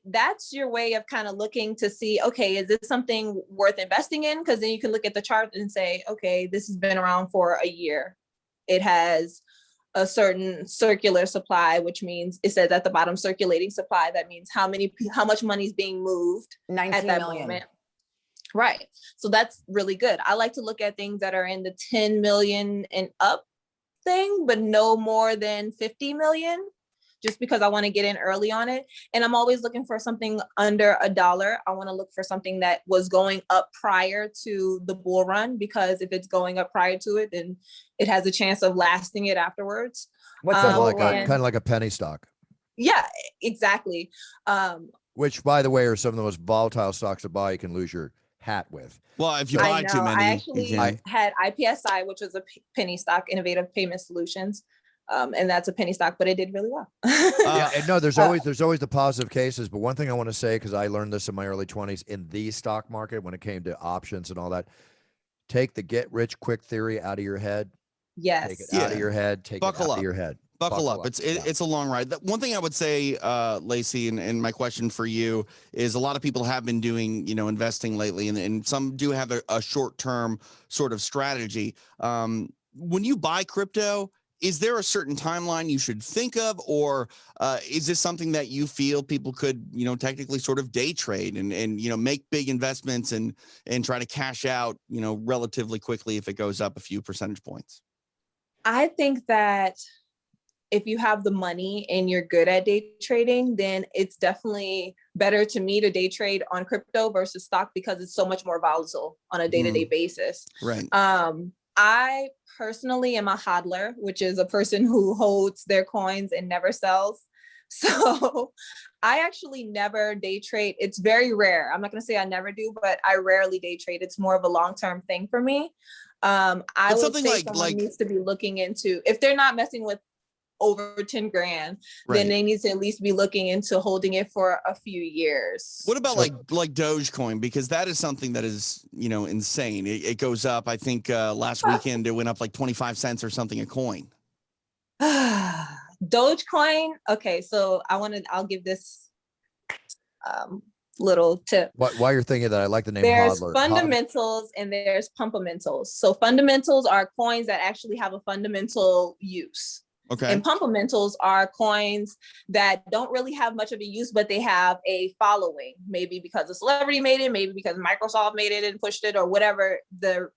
that's your way of kind of looking to see, okay, is this something worth investing in? Because then you can look at the chart and say, okay, this has been around for a year. It has a certain circular supply, which means it says at the bottom circulating supply. That means how much money is being moved 19 at that million. moment. Right. So that's really good. I like to look at things that are in the 10 million and up thing, but no more than 50 million, just because I want to get in early on it. And I'm always looking for something under $1. I want to look for something that was going up prior to the bull run, because if it's going up prior to it, then it has a chance of lasting it afterwards. What's kind of like a penny stock? Yeah, exactly. Which, by the way, are some of the most volatile stocks to buy. You can lose your hat with. Well, if you buy too many. I actually had IPSI, which was a penny stock, Innovative Payment Solutions. And that's a penny stock, but it did really well. There's always the positive cases. But one thing I want to say, because I learned this in my early 20s in the stock market when it came to options and all that, take the get rich quick theory out of your head. Yes. Take it out of your head. Buckle up. Of your head. Buckle up. It's a long ride. One thing I would say, Lacey, and my question for you is, a lot of people have been doing, investing lately, and some do have a short-term sort of strategy. When you buy crypto, is there a certain timeline you should think of, or is this something that you feel people could, technically sort of day trade and make big investments and try to cash out, relatively quickly if it goes up a few percentage points? I think that if you have the money and you're good at day trading, then it's definitely better to me to day trade on crypto versus stock, because it's so much more volatile on a day-to-day basis. Right. I personally am a hodler, which is a person who holds their coins and never sells. So I actually never day trade. It's very rare. I'm not going to say I never do, but I rarely day trade. It's more of a long-term thing for me. I would say someone needs to be looking into, if they're not messing with over 10 grand, then they need to at least be looking into holding it for a few years. What about like Dogecoin? Because that is something that is, insane. It goes up. I think last weekend it went up like 25 cents or something a coin. Dogecoin. Okay. So I'll give this little tip. While you're thinking that, I like the name There's hodler. fundamentals and there's pumpamentals. So fundamentals are coins that actually have a fundamental use. Okay. And pumpamentals are coins that don't really have much of a use, but they have a following, maybe because a celebrity made it, maybe because Microsoft made it and pushed it, or whatever the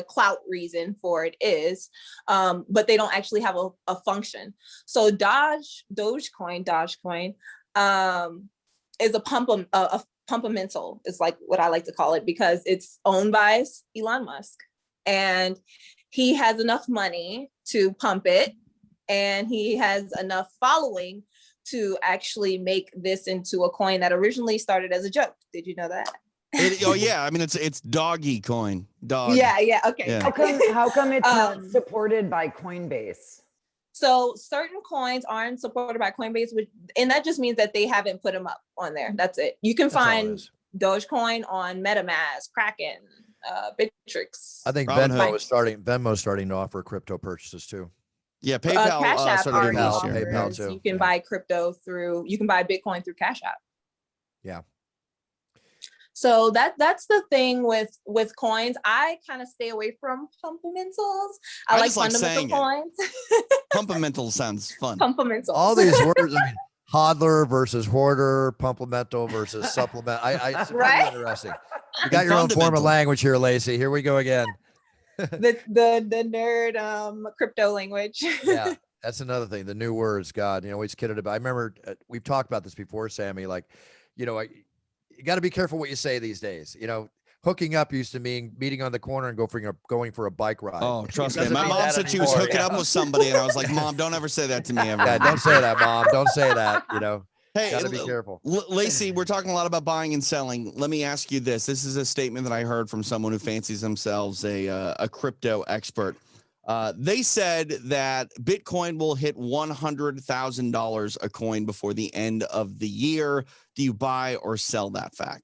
clout reason for it is. But they don't actually have a function. So Dogecoin is a pumpamental, is like what I like to call it, because it's owned by Elon Musk, and he has enough money to pump it. And he has enough following to actually make this into a coin that originally started as a joke. Did you know that? Yeah. I mean, it's doggy coin. Dog. Yeah. Okay. Yeah. How come it's not supported by Coinbase? So certain coins aren't supported by Coinbase, and that just means that they haven't put them up on there. That's it. You can find Dogecoin on MetaMask, Kraken, Bittrex. I think Venmo's starting to offer crypto purchases too. Yeah, PayPal Cash App started doing already this year. PayPal offers. too. You can buy crypto through. You can buy Bitcoin through Cash App. Yeah. So that's the thing with coins. I kind of stay away from pumpamentals. I like fundamental coins. Pumpamental sounds fun. Pumpamentals. All these words. I mean, hodler versus hoarder, pumplemental versus supplement. It's right? very interesting. You got your own form of language here, Lacey. Here we go again. the nerd crypto language. Yeah, that's another thing. The new words, God, always kidded about. I remember we've talked about this before, Sammy. Like, you got to be careful what you say these days. Hooking up used to mean meeting on the corner and going for a bike ride. Oh, trust me. My mom said she was hooking up with somebody, and I was like, Mom, don't ever say that to me ever. Yeah, don't say that, Mom. Don't say that. Hey, gotta be careful. Lacey, we're talking a lot about buying and selling. Let me ask you this. This is a statement that I heard from someone who fancies themselves a crypto expert. They said that Bitcoin will hit $100,000 a coin before the end of the year. Do you buy or sell that fact?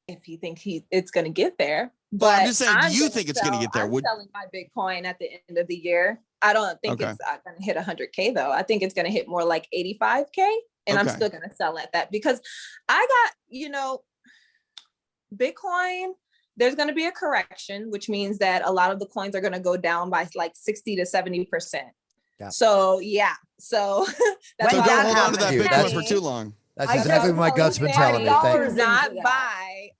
If you think it's going to get there. But well, I'm just saying, do you think it's going to get there? I'm selling my Bitcoin at the end of the year. I don't think it's going to hit 100K though. I think it's going to hit more like 85K, and I'm still going to sell at that because I got, Bitcoin, there's going to be a correction, which means that a lot of the coins are going to go down by like 60 to 70%. Yeah. So that's why don't hold on to that Bitcoin for too long. That's exactly what my gut's been telling me. Do not buy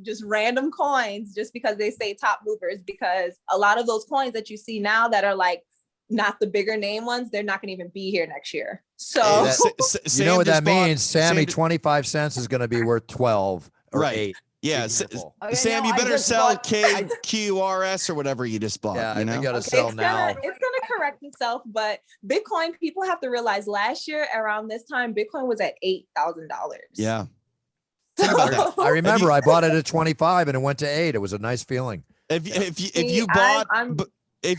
just random coins just because they say top movers, because a lot of those coins that you see now that are like not the bigger name ones, they're not going to even be here next year. So you know what that means, Sammy? 25 cents is going to be worth 12 or 8. Yeah, Sam, you better sell KQRS or whatever you just bought. Yeah, you got to sell now. It's gonna correct itself, but Bitcoin, people have to realize last year around this time, Bitcoin was at $8,000. Yeah. Think about that. I remember I bought it at 25 and it went to 8. It was a nice feeling. If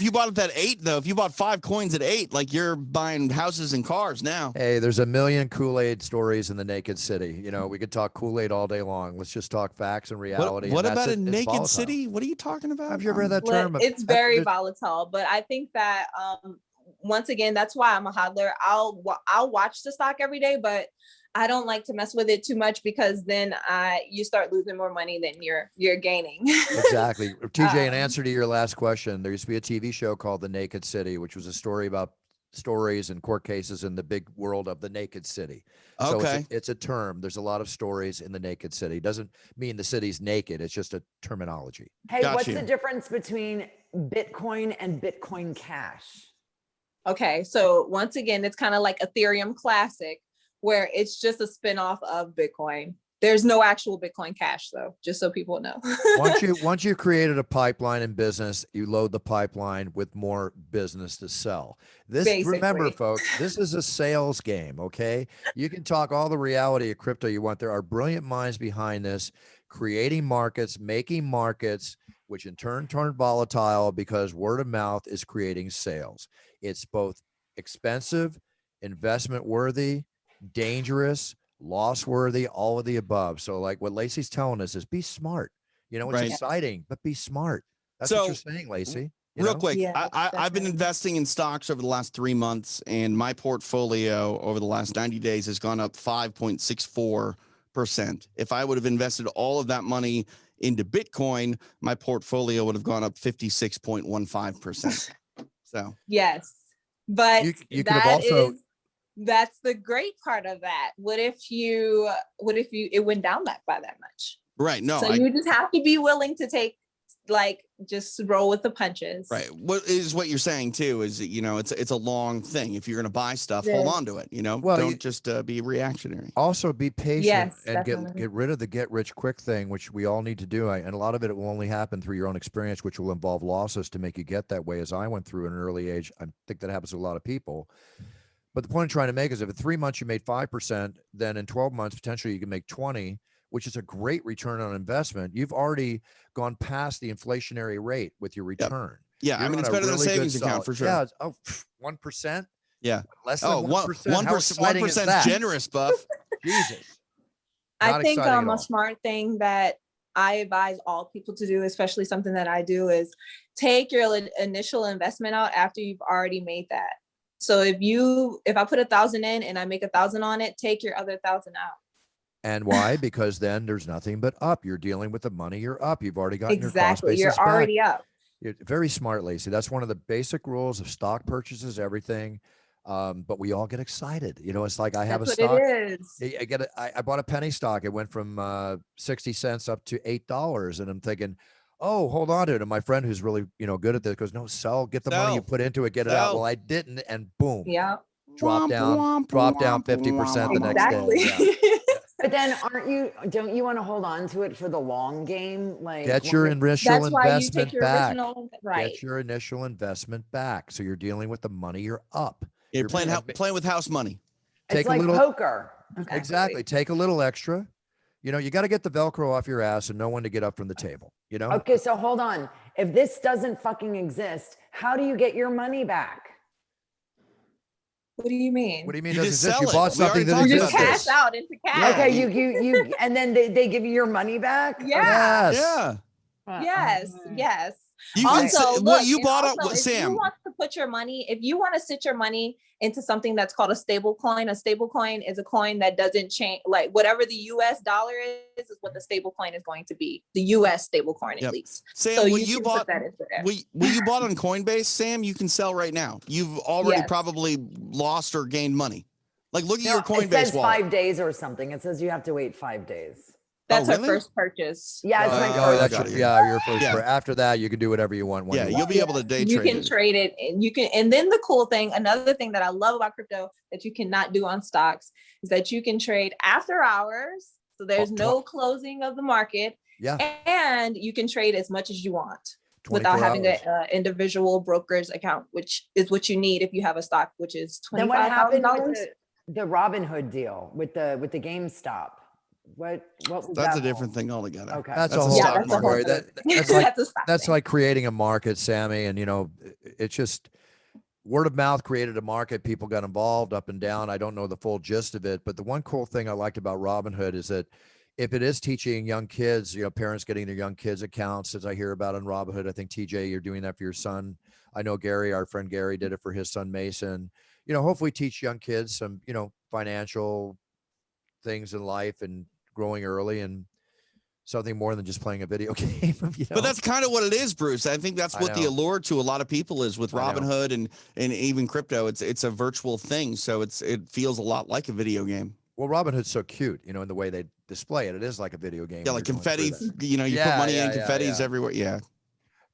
you bought it at 8 though, if you bought 5 coins at 8, like you're buying houses and cars now. Hey, there's a million Kool-Aid stories in the naked city. We could talk Kool-Aid all day long. Let's just talk facts and reality. What about a naked city? What are you talking about? Have you ever heard that term? It's very volatile, but I think that once again, that's why I'm a hodler. I'll watch the stock every day, but I don't like to mess with it too much because then you start losing more money than you're gaining. Exactly. TJ, in answer to your last question, there used to be a TV show called The Naked City, which was a story about stories and court cases in the big world of the naked city. So it's a term. There's a lot of stories in the naked city. Doesn't mean the city's naked. It's just a terminology. Hey, what's the difference between Bitcoin and Bitcoin Cash? Okay, so once again, it's kind of like Ethereum Classic, where it's just a spinoff of Bitcoin. There's no actual Bitcoin Cash though, just so people know. Once you created a pipeline in business, you load the pipeline with more business to sell. Remember, folks, this is a sales game, okay? You can talk all the reality of crypto you want. There are brilliant minds behind this, creating markets, making markets, which in turn turn volatile because word of mouth is creating sales. It's both expensive, investment worthy, dangerous, loss worthy, all of the above. So like what Lacey's telling us is be smart. It's exciting, but be smart. That's what you're saying, Lacey. Real quick, I've been investing in stocks over the last 3 months, and my portfolio over the last 90 days has gone up 5.64%. If I would have invested all of that money into Bitcoin, my portfolio would have gone up 56.15%. So yes, but you could have also. That's the great part of that. What if it went down by that much? Right. No. So you just have to be willing to take, just roll with the punches. Right. What you're saying too is, it's a long thing. If you're going to buy stuff, hold on to it. Well, don't just be reactionary. Also be patient and get rid of the get rich quick thing, which we all need to do. And a lot of it will only happen through your own experience, which will involve losses to make you get that way. As I went through at an early age, I think that happens to a lot of people. But the point I'm trying to make is if in 3 months you made 5%, then in 12 months, potentially you can make 20, which is a great return on investment. You've already gone past the inflationary rate with your return. Yeah. You're it's better than a savings account for sure. Yeah. 1%. Yeah. Less than 1%. 1% is generous, Buff. Jesus. I think exciting at all. a smart thing that I advise all people to do, especially something that I do, is take your initial investment out after you've already made that. So if I put 1,000 in and I make 1,000 on it, take your other 1,000 out. And why? Because then there's nothing but up. You're dealing with the money. You're up. You've already gotten your cost basis You're already back. up. You're very smart, Lacey. That's one of the basic rules of stock purchases, everything. But we all get excited. You know, it's like I have That's a stock. It is. I bought a penny stock. It went from 60 cents up to $8. And I'm thinking, oh, hold on to it. And my friend who's really, good at this goes, no, get the money you put into it, get it out. Well, I didn't. And boom. Yeah. Drop down 50% the next day. Yeah. But then don't you want to hold on to it for the long game? Like get your initial investment back. Right. Get your initial investment back. So you're dealing with the money you're up. You're playing with house money. It's like poker. Okay. Exactly. Take a little extra. You got to get the Velcro off your ass and know when to get up from the table, Okay, so hold on. If this doesn't fucking exist, how do you get your money back? What do you mean? What do you mean? You doesn't just exist? You sell bought it. something that You exists. You cash out into cash. Okay, you and then they give you your money back? Yeah. Yes. Yeah. Yes. You also, what you bought if Sam. you want to put your money, if you want to sit your money into something that's called a stable coin is a coin that doesn't change. Like whatever the US dollar is what the stable coin is going to be. The US stable coin at least. Sam, so you bought that into there. What you bought on Coinbase, Sam, you can sell right now. You've already probably lost or gained money. Like look at your Coinbase it says wallet. 5 days or something. It says you have to wait 5 days. That's her first purchase. Yeah, it's my first. Your first. After that, you can do whatever you want. You'll be able to day trade. You can trade it, and then the cool thing, another thing that I love about crypto that you cannot do on stocks is that you can trade after hours. So there's no closing of the market. Yeah. And you can trade as much as you want without having an individual broker's account, which is what you need if you have a stock, which is $25,000. Then what happened with the Robinhood deal with the GameStop? What was that's a different thing altogether. Okay. That's a whole that's like creating a market, Sammy. And it's just word of mouth created a market. People got involved up and down. I don't know the full gist of it, but the one cool thing I liked about Robinhood is that if it is teaching young kids, parents getting their young kids accounts, as I hear about on Robinhood, I think TJ, you're doing that for your son. I know Gary, our friend Gary, did it for his son Mason. Hopefully teach young kids some, financial things in life and growing early and something more than just playing a video game. But that's kind of what it is, Bruce. I think that's what the allure to a lot of people is with Robinhood and even crypto. It's a virtual thing, so it feels a lot like a video game. Well, Robinhood's so cute, in the way they display it. It is like a video game. Yeah, like confetti. You put money in confettis everywhere. Yeah.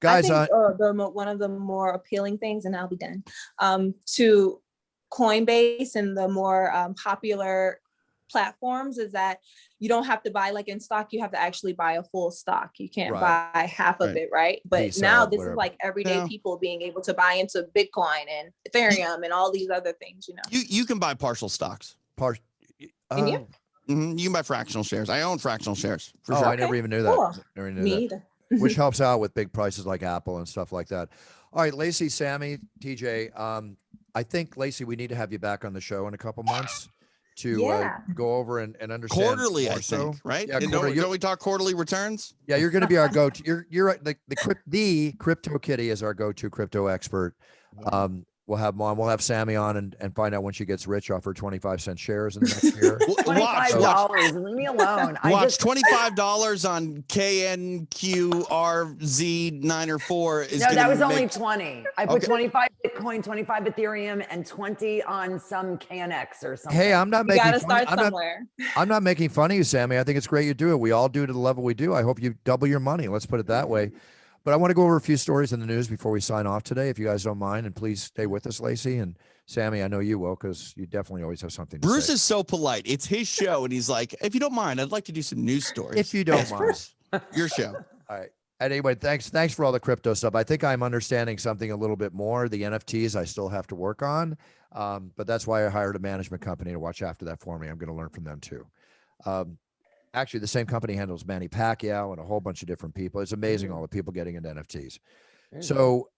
Guys, I think one of the more appealing things, and I'll be done, to Coinbase and the more popular platforms is that you don't have to buy, like in stock, you have to actually buy a full stock. You can't buy half of it, right? But now this is like everyday people being able to buy into Bitcoin and Ethereum and all these other things, You can buy partial stocks. Can you? You can buy fractional shares. I own fractional shares. For sure. I never even knew that. Cool. Never knew Me that. either. Which helps out with big prices like Apple and stuff like that. All right, Lacey, Sammy, TJ, I think, Lacey, we need to have you back on the show in a couple months to go over and understand quarterly, I think, right? Yeah, don't we talk quarterly returns? Yeah, you're going to be our go-to. You're right. The Crypto Kitty is our go-to crypto expert. We'll have Mom. We'll have Sammy on and find out when she gets rich off her 25-cent shares in the next year. $25. Leave me alone. Watch $25 on KNQRZ9 or 4 is no, that was only 20. I put 25 Bitcoin, 25 Ethereum, and 20 on some KNX or something. Hey, I'm not making fun. Start somewhere. I'm not making fun of you, Sammy. I think it's great you do it. We all do to the level we do. I hope you double your money. Let's put it that way. But I want to go over a few stories in the news before we sign off today, if you guys don't mind. And please stay with us, Lacey. And Sammy, I know you will, because you definitely always have something to Bruce say. is so polite. It's his show. And he's like, if you don't mind, I'd like to do some news stories. If you don't mind. Your show. All right. Anyway, thanks for all the crypto stuff. I think I'm understanding something a little bit more. The NFTs I still have to work on. But that's why I hired a management company to watch after that for me. I'm going to learn from them too. Actually, the same company handles Manny Pacquiao and a whole bunch of different people. It's amazing all the people getting into NFTs. So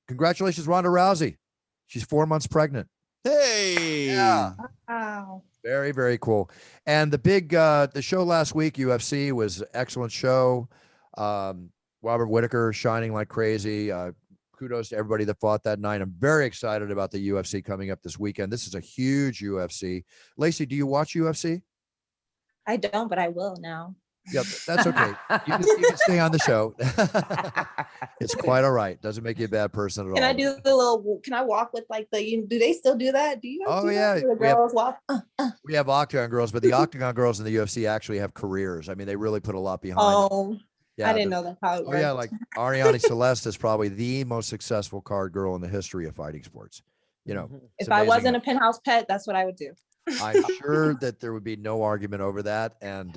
congratulations, Ronda Rousey. She's 4 months pregnant. Hey. Yeah. Wow. Very, very cool. And the show last week, UFC, was an excellent show. Robert Whitaker shining like crazy. Kudos to everybody that fought that night. I'm very excited about the UFC coming up this weekend. This is a huge UFC. Lacey, do you watch UFC? I don't, but I will now. Yep, that's okay. You can stay on the show. It's quite all right. Doesn't make you a bad person at all. Can I do the little? Can I walk with like do they still do that? Do you? Oh yeah, the girls walk. We have Octagon girls, but the Octagon girls in the UFC actually have careers. I mean, they really put a lot behind. Oh, yeah, I didn't know that's how it worked. Oh yeah, like Ariane Celeste is probably the most successful card girl in the history of fighting sports. You know, if I wasn't a penthouse pet, that's what I would do. I'm sure that there would be no argument over that, and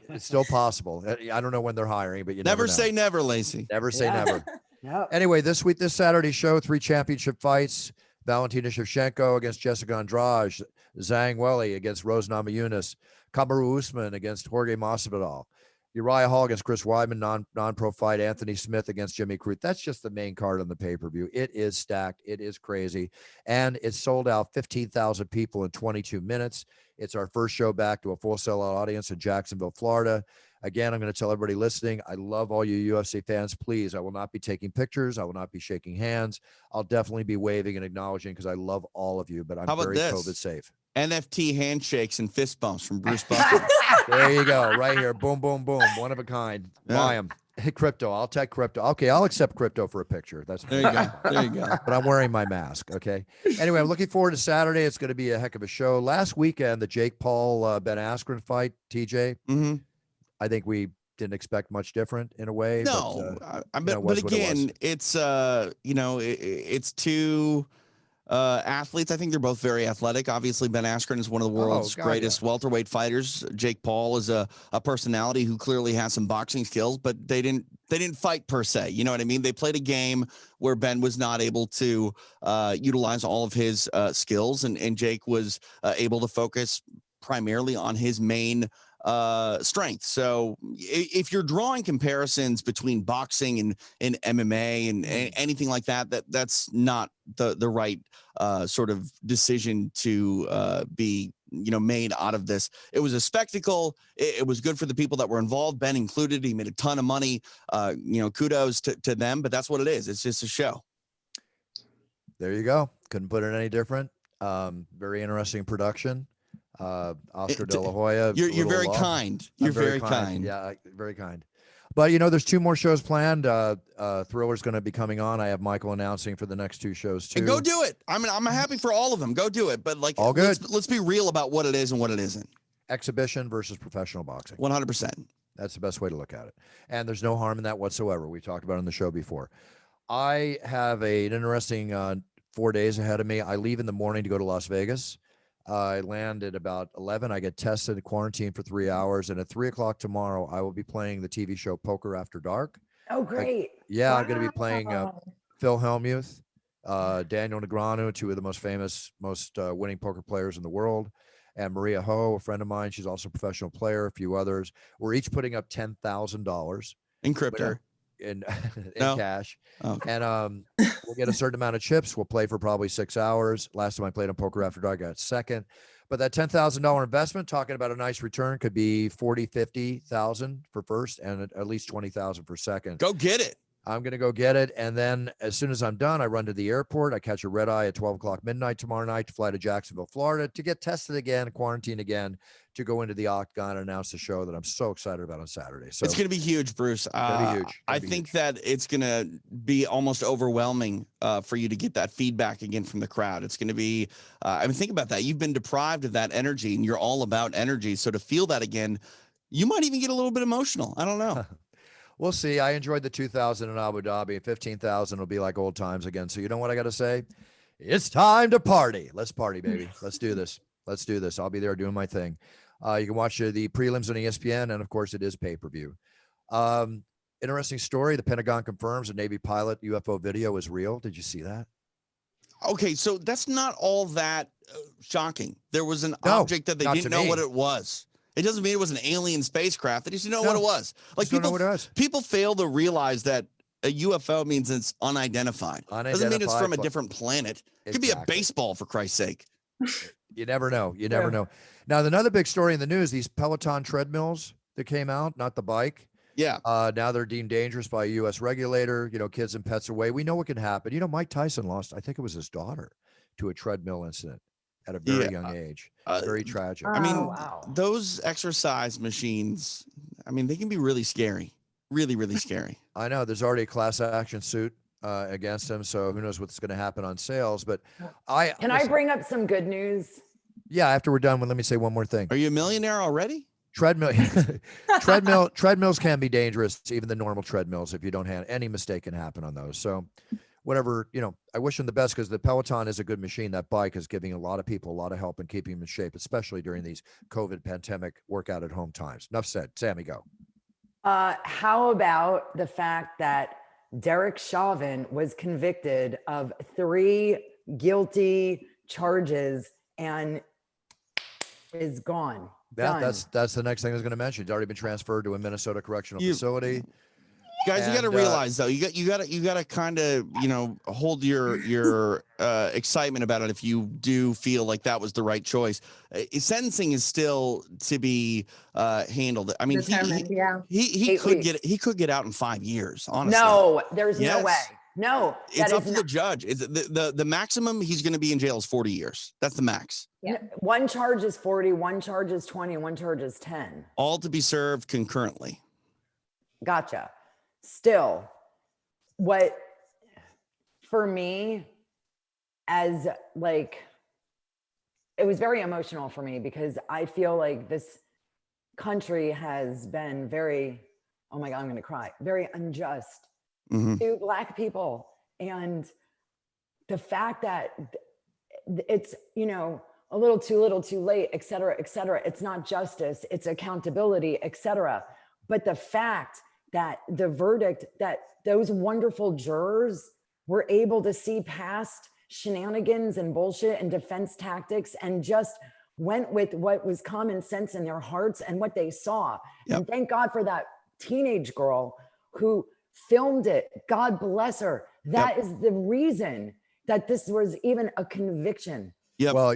it's still possible. I don't know when they're hiring, but you never know. Say never, Lacey. Never say never. Yep. Anyway, this Saturday show, 3 championship fights: Valentina Shevchenko against Jessica Andrade, Zhang Weili against Rose Namajunas, Kamaru Usman against Jorge Masvidal, Uriah Hall against Chris Weidman, non-pro fight, Anthony Smith against Jimmy Crute. That's just the main card on the pay-per-view. It is stacked. It is crazy. And it's sold out 15,000 people in 22 minutes. It's our first show back to a full sellout audience in Jacksonville, Florida. Again, I'm going to tell everybody listening, I love all you UFC fans. Please, I will not be taking pictures. I will not be shaking hands. I'll definitely be waving and acknowledging because I love all of you, but I'm very COVID safe. NFT handshakes and fist bumps from Bruce Buffer. There you go. Right here. Boom, boom, boom. One of a kind. Buy them. Hey, crypto. I'll take crypto. Okay, I'll accept crypto for a picture. There you go. There you go. But I'm wearing my mask. Okay. Anyway, I'm looking forward to Saturday. It's going to be a heck of a show. Last weekend, the Jake Paul Ben Askren fight, TJ. Mm-hmm. I think we didn't expect much different in a way. No, but again, it's it's two athletes. I think they're both very athletic. Obviously, Ben Askren is one of the world's greatest welterweight fighters. Jake Paul is a personality who clearly has some boxing skills, but they didn't fight per se. You know what I mean? They played a game where Ben was not able to utilize all of his skills, and Jake was able to focus primarily on his main strength. So if you're drawing comparisons between boxing and MMA and anything like that, that's not the right sort of decision to be made out of this. It was a spectacle. It was good for the people that were involved, Ben included. He made a ton of money. Kudos to them, but that's what it is. It's just a show. There you go. Couldn't put it any different. Very interesting production. Oscar De La Hoya. You're very kind. You're very kind. Yeah, very kind. But there's 2 more shows planned. Thriller's going to be coming on. I have Michael announcing for the next 2 shows too. And go do it. I'm happy for all of them. Go do it. But all good. Let's be real about what it is and what it isn't. Exhibition versus professional boxing. 100%. That's the best way to look at it. And there's no harm in that whatsoever. We talked about it on the show before. I have an interesting 4 days ahead of me. I leave in the morning to go to Las Vegas. I land at about 11. I get tested, quarantined for 3 hours. And at 3:00 tomorrow, I will be playing the TV show Poker After Dark. Oh, great. Wow. I'm going to be playing Phil Hellmuth, Daniel Negreanu, 2 of the most famous, most winning poker players in the world. And Maria Ho, a friend of mine. She's also a professional player, a few others. We're each putting up $10,000. In crypto. In cash. Okay. And we'll get a certain amount of chips. We'll play for probably 6 hours. Last time I played on Poker After Dark, I got second. But that $10,000 investment, talking about a nice return, could be 40, 50,000 for first and at least 20,000 for second. Go get it. I'm going to go get it. And then as soon as I'm done, I run to the airport. I catch a red eye at 12:00 midnight tomorrow night to fly to Jacksonville, Florida, to get tested again, quarantine again, to go into the Octagon and announce the show that I'm so excited about on Saturday. So it's going to be huge, Bruce. I think that it's going to be almost overwhelming for you to get that feedback again from the crowd. It's going to be, think about that. You've been deprived of that energy and you're all about energy. So to feel that again, you might even get a little bit emotional. I don't know. We'll see. I enjoyed the 2,000 in Abu Dhabi. 15,000 will be like old times again. So you know what I got to say? It's time to party. Let's party, baby. Let's do this. Let's do this. I'll be there doing my thing. You can watch the prelims on ESPN, and of course, it is pay-per-view. Interesting story. The Pentagon confirms a Navy pilot UFO video is real. Did you see that? Okay, so that's not all that shocking. There was an object that they didn't know what it was. It doesn't mean it was an alien spacecraft. They just didn't know what it was. Like people fail to realize that a UFO means it's unidentified. Doesn't mean it's from a different planet. It could be a baseball, for Christ's sake. You never know. You never know. Now, another big story in the news, these Peloton treadmills that came out, not the bike. Yeah. Now they're deemed dangerous by a U.S. regulator, kids and pets away. We know what can happen. Mike Tyson lost, I think it was his daughter, to a treadmill incident at a very young age. Very tragic. I mean, those exercise machines, I mean, they can be really scary. Really, really scary. I know there's already a class action suit against him. So who knows what's going to happen on sales, but I bring up some good news? Yeah. After we're done, let me say one more thing. Are you a millionaire already? Treadmills can be dangerous, even the normal treadmills, if you don't have any mistake can happen on those. So whatever, I wish them the best because the Peloton is a good machine. That bike is giving a lot of people a lot of help in keeping them in shape, especially during these COVID pandemic workout at home times. Enough said. Sammy, go. How about the fact that Derek Chauvin was convicted of 3 guilty charges and is gone? That's the next thing I was going to mention. He's already been transferred to a Minnesota correctional facility. Guys, you got to realize though, you got to kind of, hold your excitement about it if you do feel like that was the right choice. Sentencing is still to be handled. I mean, he could get out in 5 years. Honestly, no, there's no way. No, it's up to the judge. It's the maximum he's going to be in jail is 40 years. That's the max. Yeah. One charge is 40, one charge is 20, one charge is 10. All to be served concurrently. Gotcha. Still, for me, it was very emotional for me because I feel like this country has been very, oh my God, I'm going to cry, very unjust to Black people. And the fact that it's, a little too late, et cetera, et cetera. It's not justice, it's accountability, et cetera. But the fact that the verdict, that those wonderful jurors were able to see past shenanigans and bullshit and defense tactics and just went with what was common sense in their hearts and what they saw. Yep. And thank God for that teenage girl who filmed it. God bless her. That is the reason that this was even a conviction. Yeah. Well,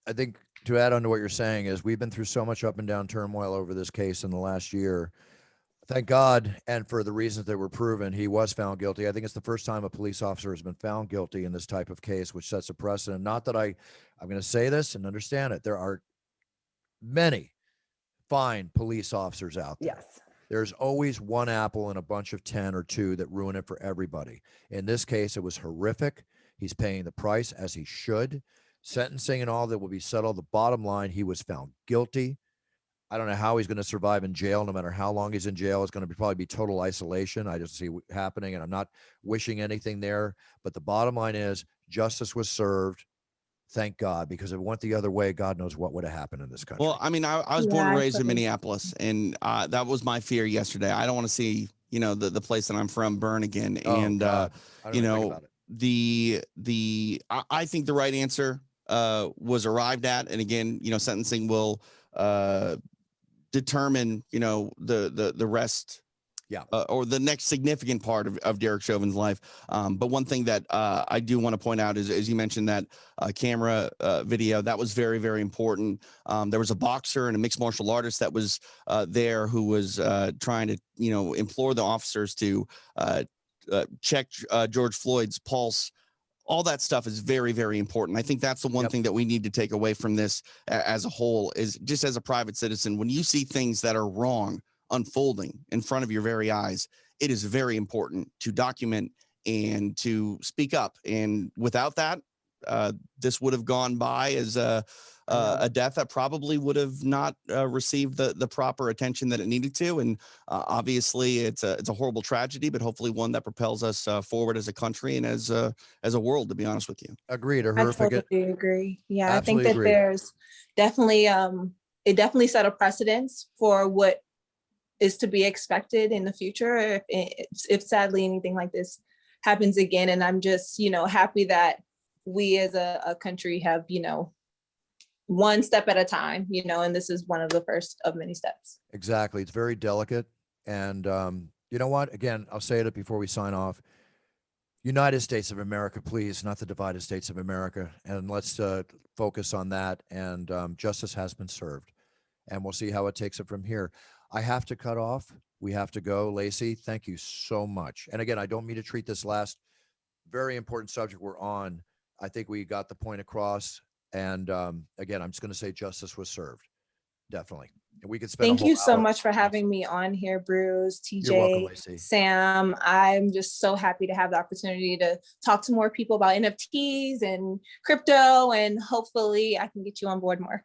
I think to add on to what you're saying is we've been through so much up and down turmoil over this case in the last year. Thank God, and for the reasons that were proven, he was found guilty. I think it's the first time a police officer has been found guilty in this type of case, which sets a precedent. Not that I'm going to say this and understand it. There are many fine police officers out there. Yes. There's always one apple in a bunch of 10 or 2 that ruin it for everybody. In this case, it was horrific. He's paying the price as he should. Sentencing and all that will be settled. The bottom line, he was found guilty. I don't know how he's going to survive in jail. No matter how long he's in jail, it's going to probably be total isolation. I just see it happening, and I'm not wishing anything there. But the bottom line is justice was served. Thank God, because if it went the other way, God knows what would have happened in this country. Well, I mean, I was born and raised in Minneapolis, and that was my fear yesterday. I don't want to see, the place that I'm from burn again. And, I think the right answer was arrived at. And again, sentencing will determine, the rest, or the next significant part of Derek Chauvin's life. But one thing that I do want to point out is, as you mentioned, that camera video, that was very, very important. There was a boxer and a mixed martial artist that was there who was trying to, implore the officers to check George Floyd's pulse. All that stuff is very, very important. I think that's the one thing that we need to take away from this as a whole is just as a private citizen, when you see things that are wrong unfolding in front of your very eyes, it is very important to document and to speak up. And without that, this would have gone by as a death that probably would have not received the proper attention that it needed to. And obviously it's a horrible tragedy, but hopefully one that propels us forward as a country and as a world, to be honest with you. Agreed. I totally agree. Yeah. Absolutely I think that there's definitely, it definitely set a precedence for what is to be expected in the future if sadly anything like this happens again. And I'm just, happy that we as a country have, one step at a time, and this is one of the first of many steps. Exactly. It's very delicate. And you know what? Again, I'll say it before we sign off. United States of America, please, not the divided states of America. And let's focus on that. And justice has been served. And we'll see how it takes it from here. I have to cut off. We have to go. Lacey, thank you so much. And again, I don't mean to treat this last very important subject we're on. I think we got the point across. And again, I'm just going to say justice was served. Definitely. And we could spend Thank you so much for having me on here, Bruce, TJ, You're welcome, Lacey. Sam. I'm just so happy to have the opportunity to talk to more people about NFTs and crypto, and hopefully I can get you on board more.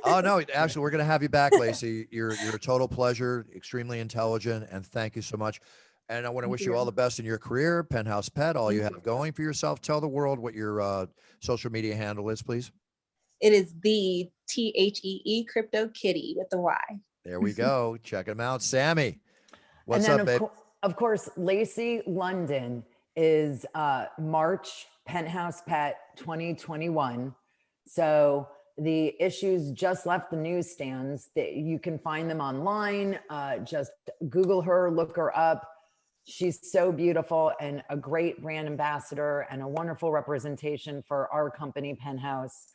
Oh, no, actually, we're going to have you back, Lacey. You're a total pleasure, extremely intelligent, and thank you so much. And I want to wish you all the best in your career, Penthouse Pet, all you have going for yourself. Tell the world what your social media handle is, please. It is the THEE Crypto Kitty with the Y. There we go. Check them out. Sammy, what's up, babe? Of course, Lacey London is March Penthouse Pet 2021. So the issues just left the newsstands. You can find them online. Just Google her, look her up. She's so beautiful and a great brand ambassador and a wonderful representation for our company, Penthouse.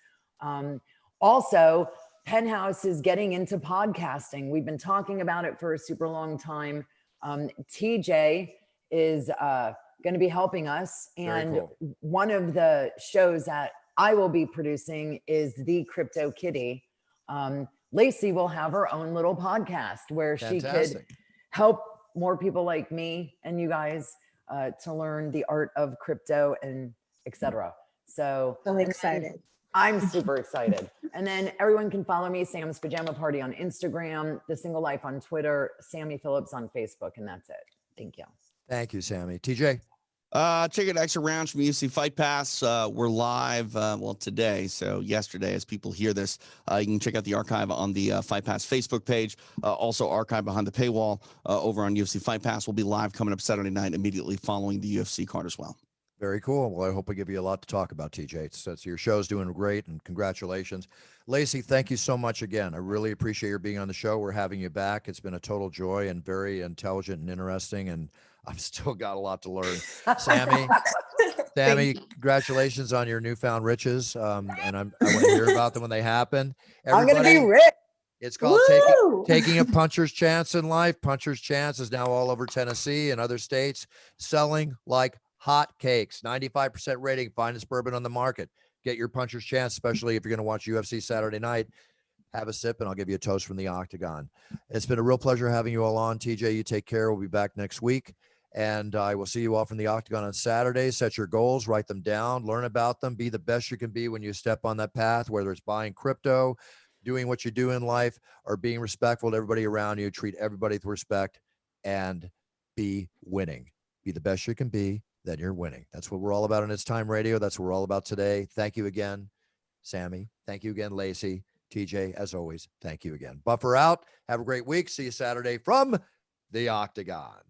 Also, Penthouse is getting into podcasting. We've been talking about it for a super long time. TJ is going to be helping us. And one of the shows that I will be producing is The Crypto Kitty. Lacey will have her own little podcast where she could help more people like me and you guys to learn the art of crypto and etc. So excited. I'm super excited. And then everyone can follow me, Sam's Pajama Party on Instagram, The Single Life on Twitter, Sammy Phillips on Facebook, and that's it. Thank you. Thank you, Sammy. TJ? Check out extra rounds from UFC Fight Pass. We're live, today. So yesterday, as people hear this, you can check out the archive on the Fight Pass Facebook page. Also archive behind the paywall over on UFC Fight Pass. We'll be live coming up Saturday night immediately following the UFC card as well. Very cool. Well, I hope I give you a lot to talk about, TJ. It's your show's doing great, and congratulations. Lacey, thank you so much again. I really appreciate your being on the show. We're having you back. It's been a total joy and very intelligent and interesting, and I've still got a lot to learn. Sammy, congratulations on your newfound riches, and I want to hear about them when they happen. I'm going to be rich. It's called taking a puncher's chance in life. Puncher's Chance is now all over Tennessee and other states, selling like hot cakes. 95% rating, finest bourbon on the market. Get your puncher's chance, especially if you're going to watch UFC Saturday night. Have a sip, and I'll give you a toast from the Octagon. It's been a real pleasure having you all on. TJ, you take care. We'll be back next week, and I will see you all from the Octagon on Saturday. Set your goals, write them down, learn about them, be the best you can be when you step on that path, whether it's buying crypto, doing what you do in life, or being respectful to everybody around you. Treat everybody with respect and be winning. Be the best you can be. Then you're winning. That's what we're all about on It's Time Radio. That's what we're all about today. Thank you again, Sammy. Thank you again, Lacey. TJ, as always, thank you again. Buffer out. Have a great week. See you Saturday from the Octagon.